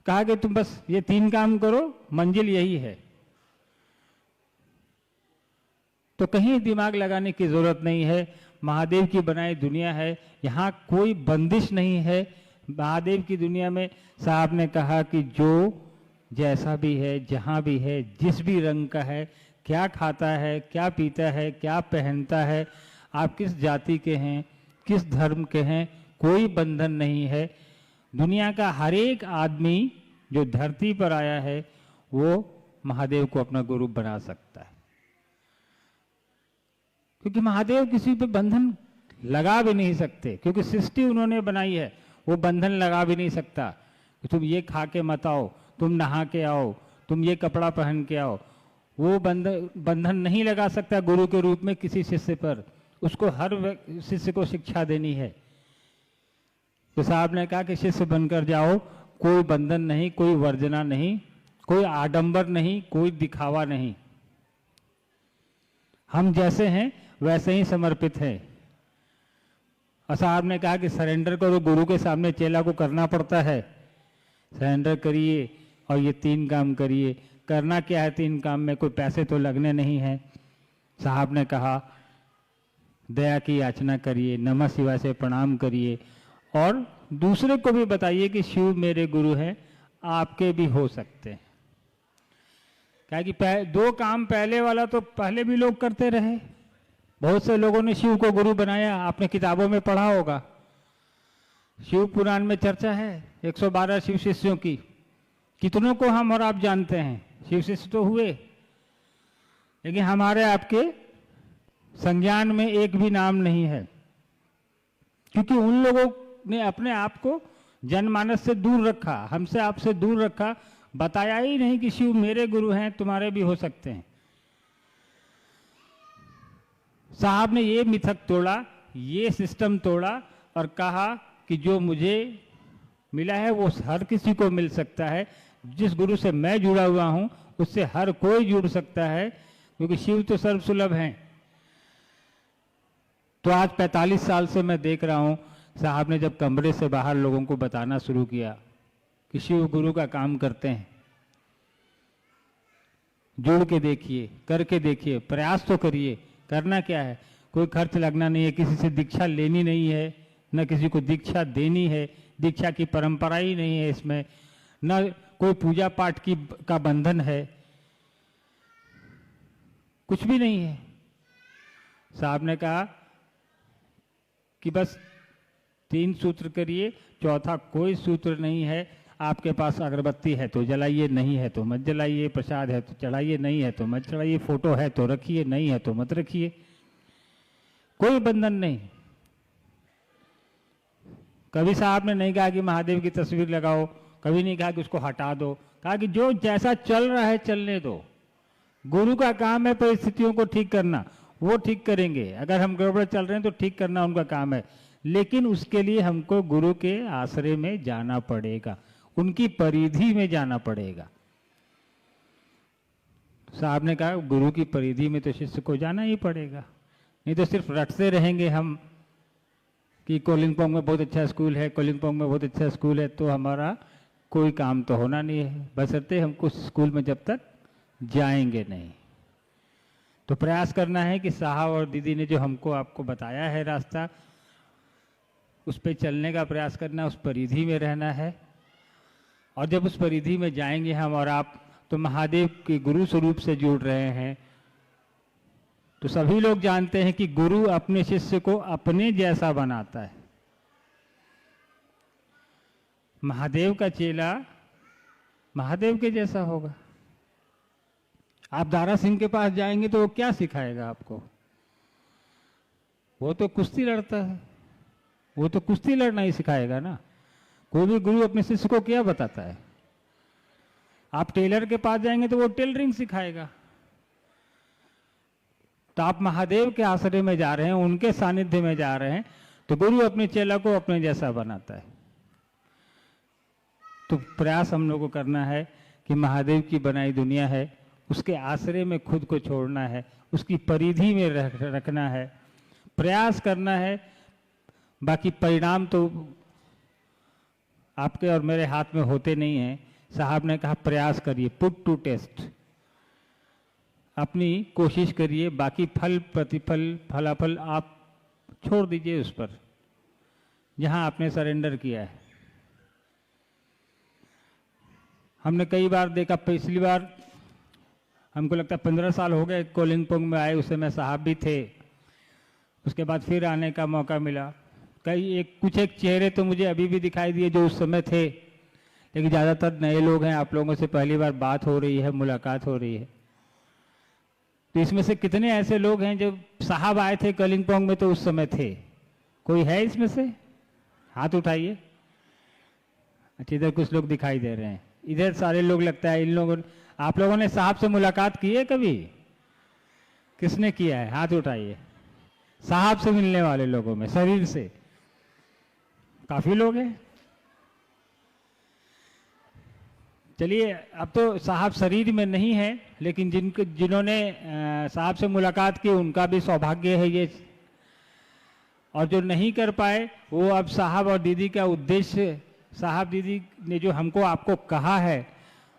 कहा कि तुम बस ये 3 काम करो, मंजिल यही है। तो कहीं दिमाग लगाने की जरूरत नहीं है। महादेव की बनाई दुनिया है, यहाँ कोई बंदिश नहीं है। महादेव की दुनिया में साहब ने कहा कि जो जैसा भी है, जहाँ भी है, जिस भी रंग का है, क्या खाता है, क्या पीता है, क्या पहनता है, आप किस जाति के हैं, किस धर्म के हैं, कोई बंधन नहीं है। दुनिया का हर एक आदमी जो धरती पर आया है वो महादेव को अपना गुरु बना सकता है, क्योंकि महादेव किसी पे बंधन लगा भी नहीं सकते, क्योंकि सृष्टि उन्होंने बनाई है। वो बंधन लगा भी नहीं सकता कि तुम ये खा के मत आओ, तुम नहा के आओ, तुम ये कपड़ा पहन के आओ। वो बंधन नहीं लगा सकता गुरु के रूप में किसी शिष्य पर। उसको हर शिष्य को शिक्षा देनी है। तो साहब ने कहा कि शिष्य बनकर जाओ, कोई बंधन नहीं, कोई वर्जना नहीं, कोई आडंबर नहीं, कोई दिखावा नहीं। हम जैसे हैं वैसे ही समर्पित हैं। और साहब ने कहा कि सरेंडर करो, गुरु के सामने चेला को करना पड़ता है। सरेंडर करिए और ये 3 काम करिए। करना क्या है 3 काम में? कोई पैसे तो लगने नहीं है। साहब ने कहा दया की याचना करिए, नमः शिवाय से प्रणाम करिए और दूसरे को भी बताइए कि शिव मेरे गुरु हैं, आपके भी हो सकते हैं। क्या कि 2 काम पहले वाला तो पहले भी लोग करते रहे। बहुत से लोगों ने शिव को गुरु बनाया, आपने किताबों में पढ़ा होगा। शिव पुराण में चर्चा है 112 शिव शिष्यों की। कितनों को हम और आप जानते हैं? शिव शिष्य तो हुए, लेकिन हमारे आपके संज्ञान में एक भी नाम नहीं है, क्योंकि उन लोगों ने अपने आप को जनमानस से दूर रखा, हमसे आपसे दूर रखा, बताया ही नहीं कि शिव मेरे गुरु हैं, तुम्हारे भी हो सकते हैं। साहब ने ये मिथक तोड़ा, ये सिस्टम तोड़ा और कहा कि जो मुझे मिला है वो हर किसी को मिल सकता है। जिस गुरु से मैं जुड़ा हुआ हूं उससे हर कोई जुड़ सकता है, क्योंकि शिव तो सर्वसुलभ हैं। तो आज 45 साल से मैं देख रहा हूं, साहब ने जब कमरे से बाहर लोगों को बताना शुरू किया कि शिव गुरु का काम करते हैं, जुड़ के देखिए, करके देखिए, प्रयास तो करिए। करना क्या है? कोई खर्च लगना नहीं है, किसी से दीक्षा लेनी नहीं है, न किसी को दीक्षा देनी है। दीक्षा की परंपरा ही नहीं है इसमें, न कोई पूजा पाठ का बंधन है, कुछ भी नहीं है। साहब ने कहा कि बस 3 सूत्र करिए, चौथा कोई सूत्र नहीं है। आपके पास अगरबत्ती है तो जलाइए, नहीं है तो मत जलाइए। प्रसाद है तो चढ़ाइए, नहीं है तो मत चढ़ाइए। फोटो है तो रखिए, नहीं है तो मत रखिए। कोई बंधन नहीं। कभी साहब ने नहीं कहा कि महादेव की तस्वीर लगाओ, कभी नहीं कहा कि उसको हटा दो। कहा कि जो जैसा चल रहा है चलने दो। गुरु का काम है परिस्थितियों को ठीक करना, वो ठीक करेंगे। अगर हम गड़बड़ चल रहे हैं तो ठीक करना उनका काम है, लेकिन उसके लिए हमको गुरु के आश्रय में जाना पड़ेगा, उनकी परिधि में जाना पड़ेगा। साहब ने कहा गुरु की परिधि में तो शिष्य को जाना ही पड़ेगा, नहीं तो सिर्फ रटते रहेंगे हम कि कोलिंगपोंग में बहुत अच्छा स्कूल है, कोलिंगपोंग में बहुत अच्छा स्कूल है, तो हमारा कोई काम तो होना नहीं है, बशर्ते हम कुछ स्कूल में जब तक जाएंगे नहीं। तो प्रयास करना है कि साहब और दीदी ने जो हमको आपको बताया है रास्ता, उस पर चलने का प्रयास करना, उस परिधि में रहना है। और जब उस परिधि में जाएंगे हम और आप, तो महादेव के गुरु स्वरूप से जुड़ रहे हैं। तो सभी लोग जानते हैं कि गुरु अपने शिष्य को अपने जैसा बनाता है। महादेव का चेला महादेव के जैसा होगा। आप दारा सिंह के पास जाएंगे तो वो क्या सिखाएगा आपको? वो तो कुश्ती लड़ता है, वो तो कुश्ती लड़ना ही सिखाएगा ना। कोई भी गुरु अपने शिष्य को क्या बताता है? आप टेलर के पास जाएंगे तो वो टेलरिंग सिखाएगा। तो आप महादेव के आश्रय में जा रहे हैं, उनके सानिध्य में जा रहे हैं, तो गुरु अपने चेला को अपने जैसा बनाता है। तो प्रयास हम लोग को करना है कि महादेव की बनाई दुनिया है, उसके आश्रय में खुद को छोड़ना है, उसकी परिधि में रखना है, प्रयास करना है। बाकी परिणाम तो आपके और मेरे हाथ में होते नहीं हैं। साहब ने कहा प्रयास करिए, पुट टू टेस्ट, अपनी कोशिश करिए, बाकी फल प्रतिफल फलाफल आप छोड़ दीजिए उस पर, जहां आपने सरेंडर किया है। हमने कई बार देखा, पिछली बार हमको लगता है 15 साल हो गए कोलिंगपोंग में आए, उस समय साहब भी थे, उसके बाद फिर आने का मौका मिला। कुछ एक चेहरे तो मुझे अभी भी दिखाई दिए जो उस समय थे, लेकिन ज़्यादातर नए लोग हैं, आप लोगों से पहली बार बात हो रही है, मुलाकात हो रही है। तो इसमें से कितने ऐसे लोग हैं जो साहब आए थे कलिंगपोंग में तो उस समय थे? कोई है इसमें से? हाथ उठाइए। अच्छा, इधर कुछ लोग दिखाई दे रहे हैं, इधर सारे लोग लगता है। इन लोगों, आप लोगों ने साहब से मुलाकात की है कभी? किसने किया है? हाथ उठाइए। साहब से मिलने वाले लोगों में शरीर से काफी लोग हैं। चलिए, अब तो साहब शरीर में नहीं है, लेकिन जिन्होंने साहब से मुलाकात की उनका भी सौभाग्य है ये, और जो नहीं कर पाए वो अब साहब और दीदी का उद्देश्य, साहब दीदी ने जो हमको आपको कहा है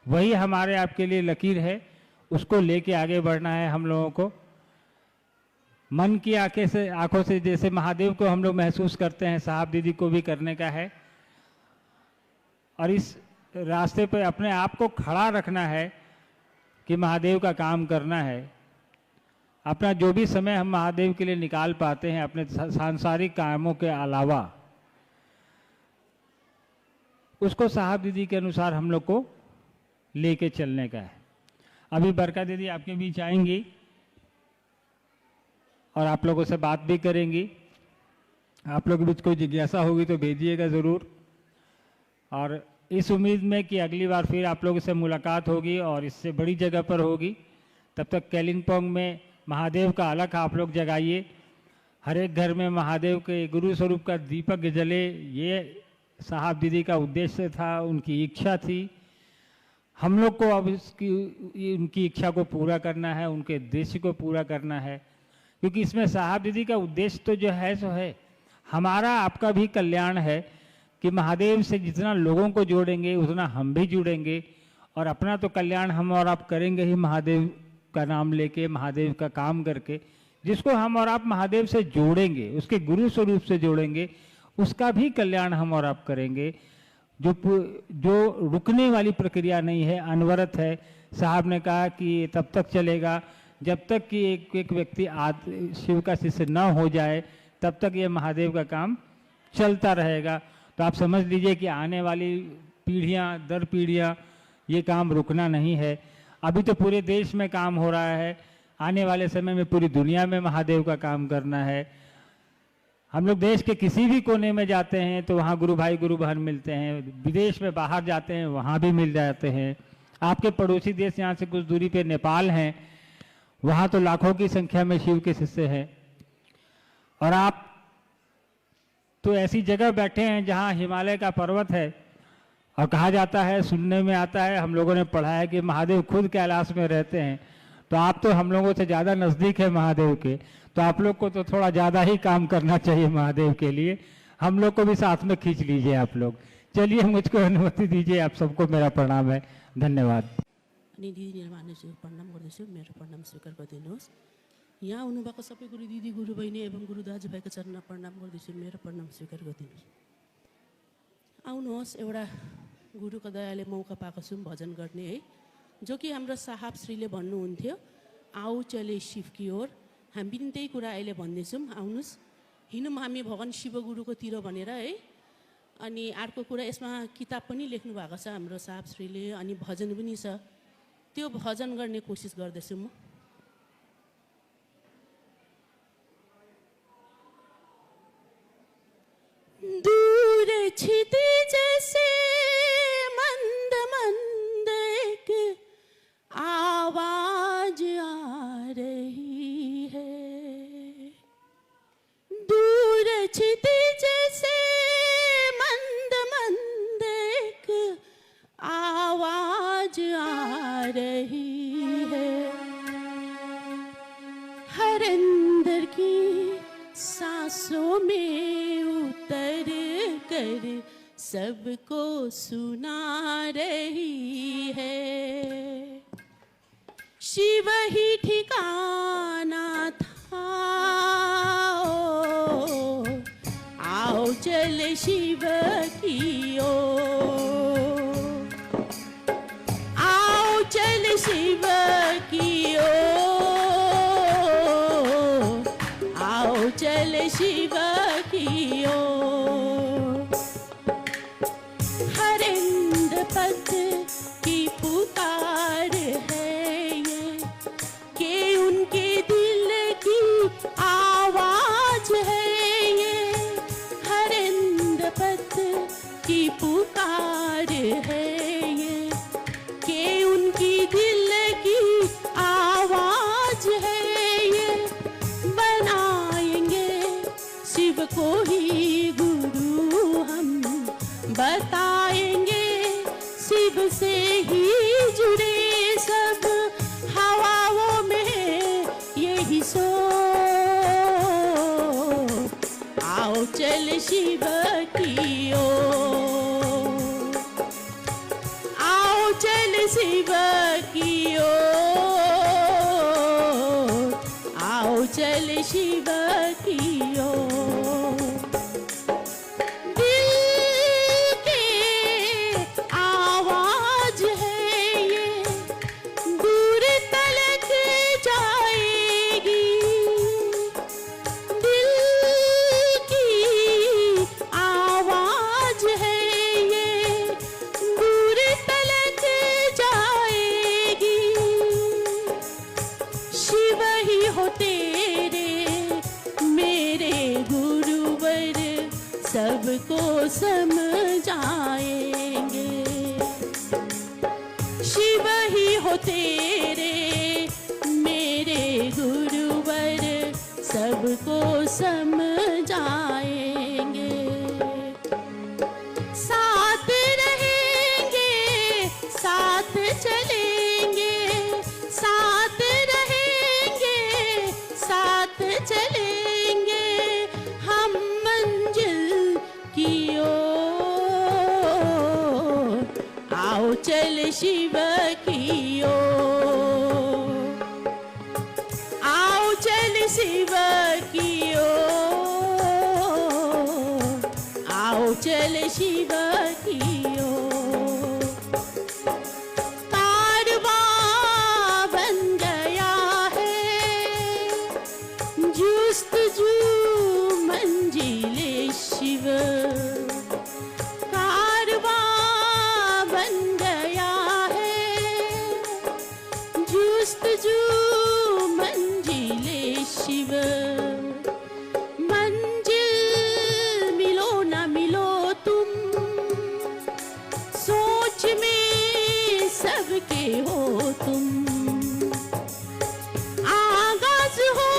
वही हमारे आपके लिए लकीर है, उसको लेके आगे बढ़ना है हम लोगों को। मन की आंखों से जैसे महादेव को हम लोग महसूस करते हैं, साहब दीदी को भी करने का है, और इस रास्ते पे अपने आप को खड़ा रखना है कि महादेव का काम करना है। अपना जो भी समय हम महादेव के लिए निकाल पाते हैं अपने सांसारिक कामों के अलावा, उसको साहब दीदी के अनुसार हम लोग को लेके चलने का है। अभी बरका दीदी आपके बीच आएंगी और आप लोगों से बात भी करेंगी। आप लोगों के बीच कोई जिज्ञासा होगी तो भेजिएगा ज़रूर, और इस उम्मीद में कि अगली बार फिर आप लोगों से मुलाकात होगी और इससे बड़ी जगह पर होगी। तब तक कलिंगपोंग में महादेव का अलख आप लोग जगाइए, हर एक घर में महादेव के गुरु स्वरूप का दीपक जले। ये साहब दीदी का उद्देश्य था, उनकी इच्छा थी। हम लोग को अब उनकी इच्छा को पूरा करना है, उनके उद्देश्य को पूरा करना है, क्योंकि इसमें साहब दीदी का उद्देश्य तो जो है सो है, हमारा आपका भी कल्याण है कि महादेव से जितना लोगों को जोड़ेंगे उतना हम भी जुड़ेंगे, और अपना तो कल्याण हम और आप करेंगे ही महादेव का नाम लेके, महादेव का काम करके। जिसको हम और आप महादेव से जोड़ेंगे, उसके गुरु स्वरूप से जोड़ेंगे, उसका भी कल्याण हम और आप करेंगे। जो रुकने वाली प्रक्रिया नहीं है, अनवरत है। साहब ने कहा कि तब तक चलेगा जब तक कि एक व्यक्ति शिव का शिष्य न हो जाए, तब तक ये महादेव का काम चलता रहेगा। तो आप समझ लीजिए कि आने वाली पीढ़ियां दर पीढ़ियां ये काम रुकना नहीं है। अभी तो पूरे देश में काम हो रहा है, आने वाले समय में पूरी दुनिया में महादेव का काम करना है। हम लोग देश के किसी भी कोने में जाते हैं तो वहाँ गुरु भाई गुरु बहन मिलते हैं, विदेश में बाहर जाते हैं वहाँ भी मिल जाते हैं। आपके पड़ोसी देश यहाँ से कुछ दूरी पे नेपाल हैं, वहाँ तो लाखों की संख्या में शिव के शिष्य हैं, और आप तो ऐसी जगह बैठे हैं जहाँ हिमालय का पर्वत है, और कहा जाता है, सुनने में आता है, हम लोगों ने पढ़ा है कि महादेव खुद कैलाश में रहते हैं। तो आप तो हम लोगों से ज़्यादा नज़दीक है महादेव के, तो आप लोग को तो थोड़ा ज़्यादा ही काम करना चाहिए महादेव के लिए। हम लोग को भी साथ में खींच लीजिए आप लोग। चलिए, मुझको अनुमति दीजिए। आप सबको मेरा प्रणाम है, धन्यवाद। अनि दिदी निर्माणज्यू प्रणाम गर्दछु, मेरो प्रणाम स्वीकार गरिदिनुहोस्। यहाँ आउनुभएको सबै गुरु दिदी गुरु बहिनी एवं गुरु दाजुभाइको चरणमा प्रणाम गर्दछु, मेरो प्रणाम स्वीकार गरिदिनुहोस्। आउनुहोस्, एउटा गुरुको दयाले मौका पाएको छौँ भजन गर्ने है, जो कि हाम्रो साहब श्रीले भन्नुहुन्थ्यो, आऊ चले शिव की ओर। हामी पनि त्यही कुरा अहिले भन्दैछौँ, आउनुहोस् हिँडौँ हामी भगवान शिव गुरुकोतिर भनेर है। अनि अर्को कुरा, यसमा किताब पनि लेख्नु भएको छ हाम्रो साहब श्रीले, अनि भजन पनि छ, त्यो भजन गर्ने कोसिस गर्दैछु म। दूर क्षितिज से मंद मंद एक आवाज आ रही है, दूर क्षितिज से मंद मंद एक आवाज आ रही है, हर अंदर की सांसों में उतर कर सबको सुना रही है। शिव ही ठिकाना था, आओ चल शिव की ओर, आओ चल शिव की ओर, आओ चल शिव की ओर। हरिंद पथ की पुकार है ये, कि उनके दिल की आवाज है ये। हरिंद पथ की पुकार है ये, कि उनकी दिल की आवाज है ये। बनाएंगे शिव को ही गुरु हम, बताएंगे शिव से ही जुड़े सब हवाओं में यही सो। आओ चल शिव की ओर, आओ चल शिव की ओर, आओ चल शिव की ओर। दिल के आवाज है ये, दूर तलक जाएगी। दिल की आवाज है ये, दूर तलक जाएगी। शिव ही हो तेरे मेरे गुरुवर, सबको समझाएंगे। शिव ही हो तेरे मेरे गुरुवर, सबको समझाएंगे। साथ रहेंगे, साथ चलेंगे, साथ रहेंगे, साथ चलेंगे हम मंजिल की ओर। आओ चल शिव की ओर, आओ चल शिव की ओर, आओ चल शिव की ओर। कारवां बन गया है जुस्तजू मंजिले शिव। कारवां बन गया है जुस्तजू मंजिले शिव। मंजिल मिलो ना मिलो तुम, सोच में सबके हो तुम। आगाज हो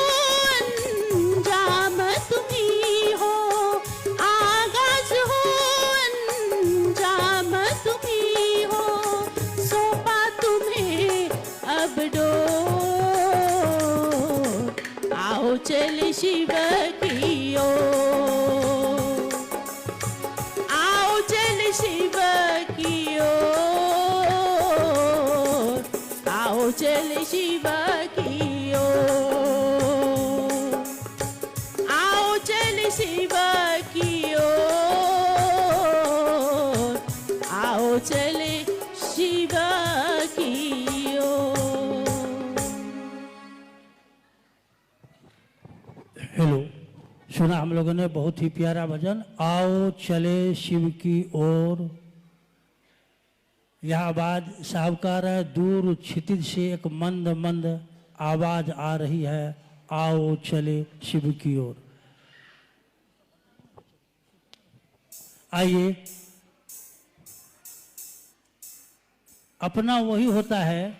अंजाम तुम्ही हो, आगाज हो अंजाम तुम्ही हो। सौंपा तुम्हें अब डोर, आओ चल शिव की ओर, आओ चल शिव की ओर, आओ चल शिव की ओर, आओ चल शिव की ओर, आओ चल शिव की ओर। हेलो, सुना हम लोगों ने बहुत ही प्यारा भजन, आओ चले शिव की ओर। यह आवाज साहबकार है, दूर क्षितिज से एक मंद मंद आवाज आ रही है, आओ चले शिव की ओर। आइए, अपना वही होता है।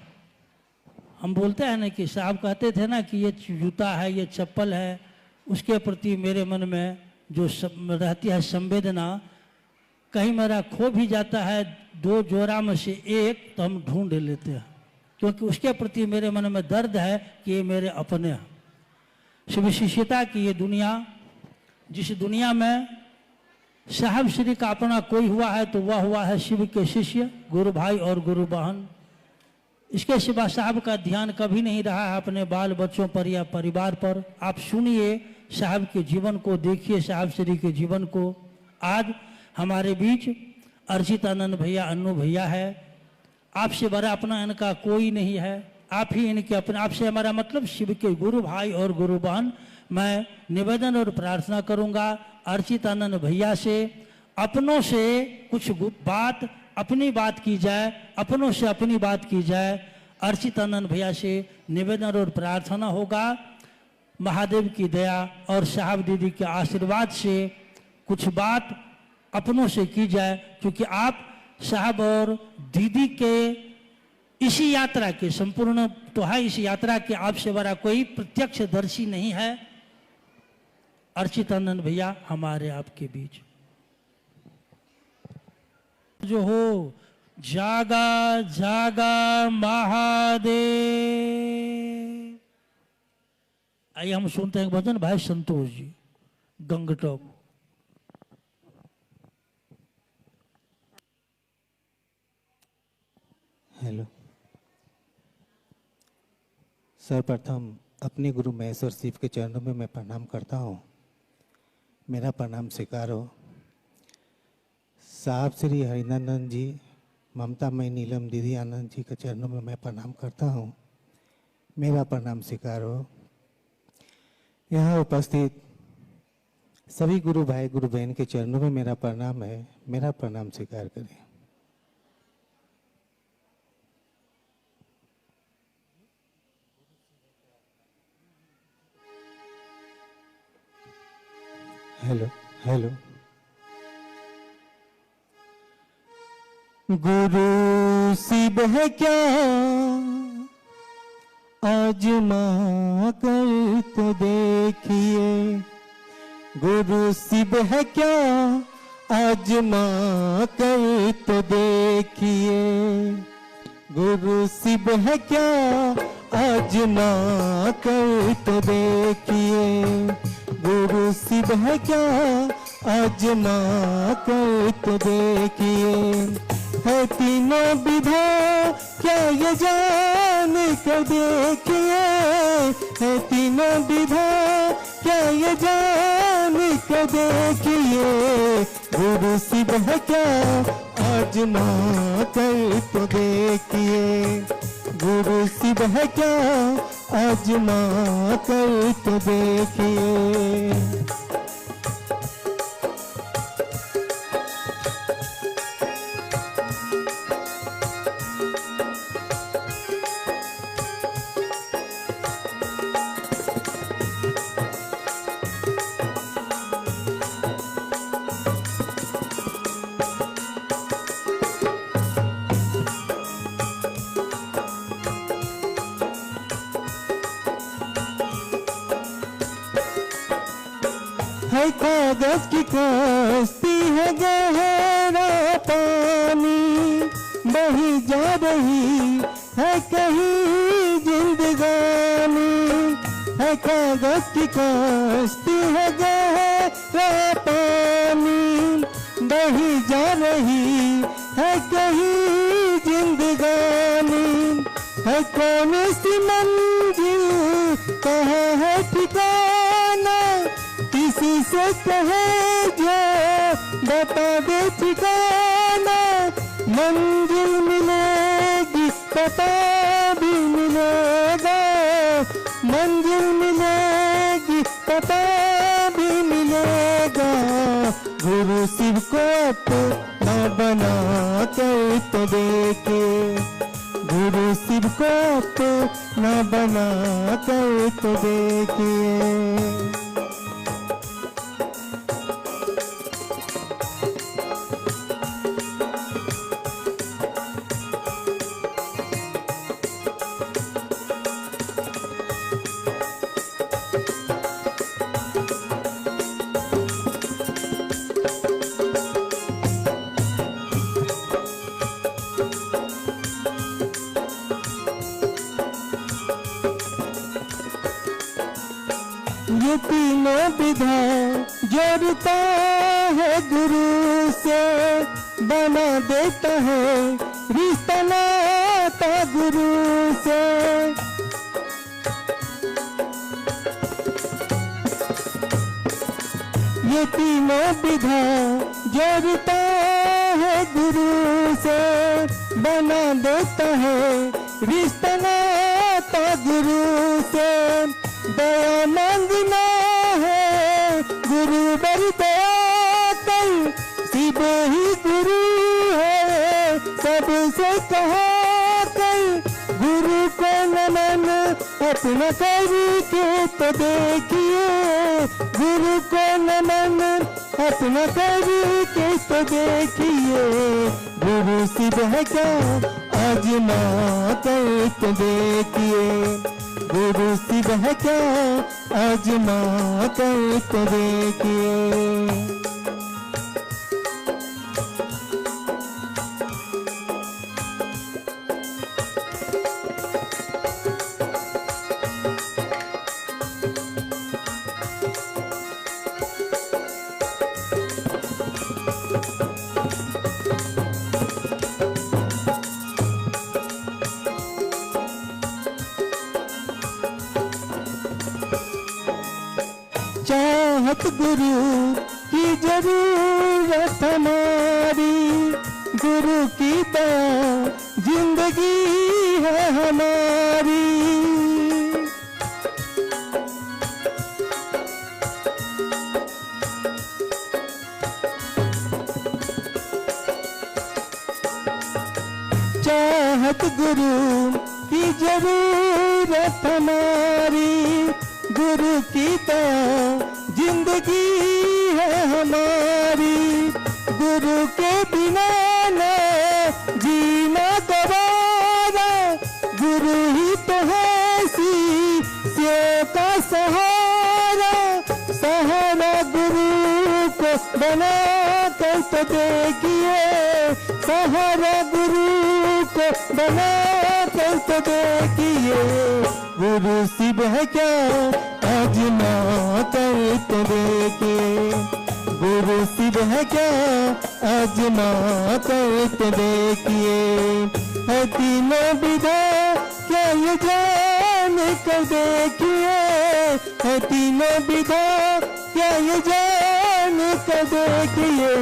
हम बोलते हैं ना कि साहब कहते थे ना कि ये जूता है, ये चप्पल है, उसके प्रति मेरे मन में जो रहती है संवेदना, कहीं मेरा खो भी जाता है दो जोड़ा में से एक, तो हम ढूंढ लेते हैं, क्योंकि उसके प्रति मेरे मन में दर्द है कि ये मेरे अपने हैं। शिव शिष्यता की ये दुनिया, जिस दुनिया में साहब श्री का अपना कोई हुआ है तो वह हुआ है शिव के शिष्य, गुरु भाई और गुरु बहन। इसके सिवा साहब का ध्यान कभी नहीं रहा है अपने बाल बच्चों पर या परिवार पर। आप सुनिए साहब के जीवन को, देखिए साहब श्री के जीवन को। आज हमारे बीच अर्चितानंद भैया, अन्नू भैया है। आपसे बड़ा अपना इनका कोई नहीं है, आप ही इनके अपने। आपसे हमारा मतलब शिव के गुरु भाई और गुरु बहन। मैं निवेदन और प्रार्थना करूंगा अर्चितानंद भैया से, अपनों से कुछ बात, अपनी बात की जाए, अपनों से अपनी बात की जाए। अर्चितानंद भैया से निवेदन और प्रार्थना होगा, महादेव की दया और साहब दीदी के आशीर्वाद से कुछ बात अपनों से की जाए, क्योंकि आप साहब और दीदी के इसी यात्रा के, संपूर्ण तो है इस यात्रा के, आपसे बड़ा कोई प्रत्यक्षदर्शी नहीं है। अर्चितानंद भैया हमारे आपके बीच जो हो, जागा जागा महादेव। आइए हम सुनते हैं भजन भाई संतोष जी, गंगटोक। हेलो। सर्वप्रथम अपने गुरु महेश्वर शिव के चरणों में मैं प्रणाम करता हूँ। मेरा प्रणाम स्वीकार हो। साहब श्री हरिनंदन जी, ममता मई नीलम दीदी आनंद जी के चरणों में मैं प्रणाम करता हूँ। मेरा प्रणाम स्वीकार हो। यहाँ उपस्थित सभी गुरु भाई गुरु बहन के चरणों में मेरा प्रणाम है। मेरा प्रणाम स्वीकार करें। Hello hello. गुरु शिव है क्या आजमा कर तो देखिए, गुरु शिव है क्या आजमा कर तो देखिए, गुरु शिव है क्या आजमा कर तो देखिए, गुरु शिव है क्या आजमा कर तो देखिए, है तीनों विधा क्या ये जान कर देखिए, है तीनों विधा क्या ये जान कर देखिए, गुरु शिव है क्या आजमा कर तो देखिए, गुरु शिव है क्या आजमा कर तो देखिए। है कागज की कश्ती है गहरा पानी, बही जा रही है कहीं जिंदगानी, है कागज की कश्ती है गहरा पानी, बही जा रही है कहीं जिंदगानी, है कौन सी मंजिल कहाँ है ठिकाना, किसी से कहे जो बता दे ठिकाना, मंजिल मिलेगी पता भी मिलेगा, मंजिल मिलेगी पता भी मिलेगा, गुरु शिव को अपना बना कर तो देखिए, गुरु शिव को अपना बना कर तो देखिए। ये तीनों विधा जोड़ता है गुरु से, बना देता है रिश्ता नाता गुरु से। ये तीनों विधा जोड़ता है गुरु से, बना देता है रिश्ता नाता गुरु से। दया मांगना है गुरु बर दया कर, शिव ही गुरु है सबसे कहा कर। गुरु को नमन अपना करके तो देखिए, गुरु को नमन अपना करके तो देखिए। गुरु शिव है क्या आजमा कर तो देखिए, गुरु शिव है क्या आजमा कर तो देखिए। चाहत गुरु की जरूरत हमारी, गुरु की दया जिंदगी है हमारी। चाहत गुरु की जरूरत हमारी, गुरु की दया जिंदगी है हमारी। गुरु के बिना न जीना गवारा, गुरु ही तो है शिष्य का सहारा। सहारा गुरु को बना कर तो देखिए, सहारा गुरु को बना कर तो देखिए। गुरु शिव है क्या आजमा कर तो देखिए, गुरु शिव है क्या आजमा कर तो देखिए। है तीनों विधा क्या ये जान कर देखिए, है तीनों विधा क्या ये जान कर देखिए।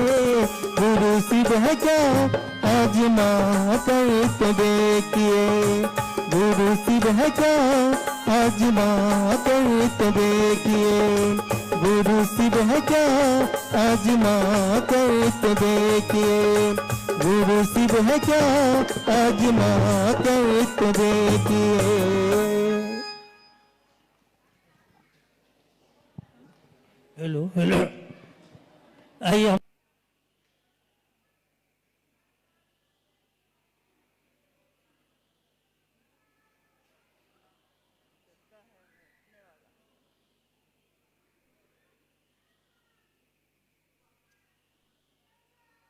गुरु शिव है क्या आजमा कर तो देखिए, गुरु शिव है क्या आजमा कर तो देखिए। गुरु शिव है क्या आजमा कर तो देखिए, गुरु शिव है क्या आजमा कर तो देखिए। हेलो हेलो, आइए।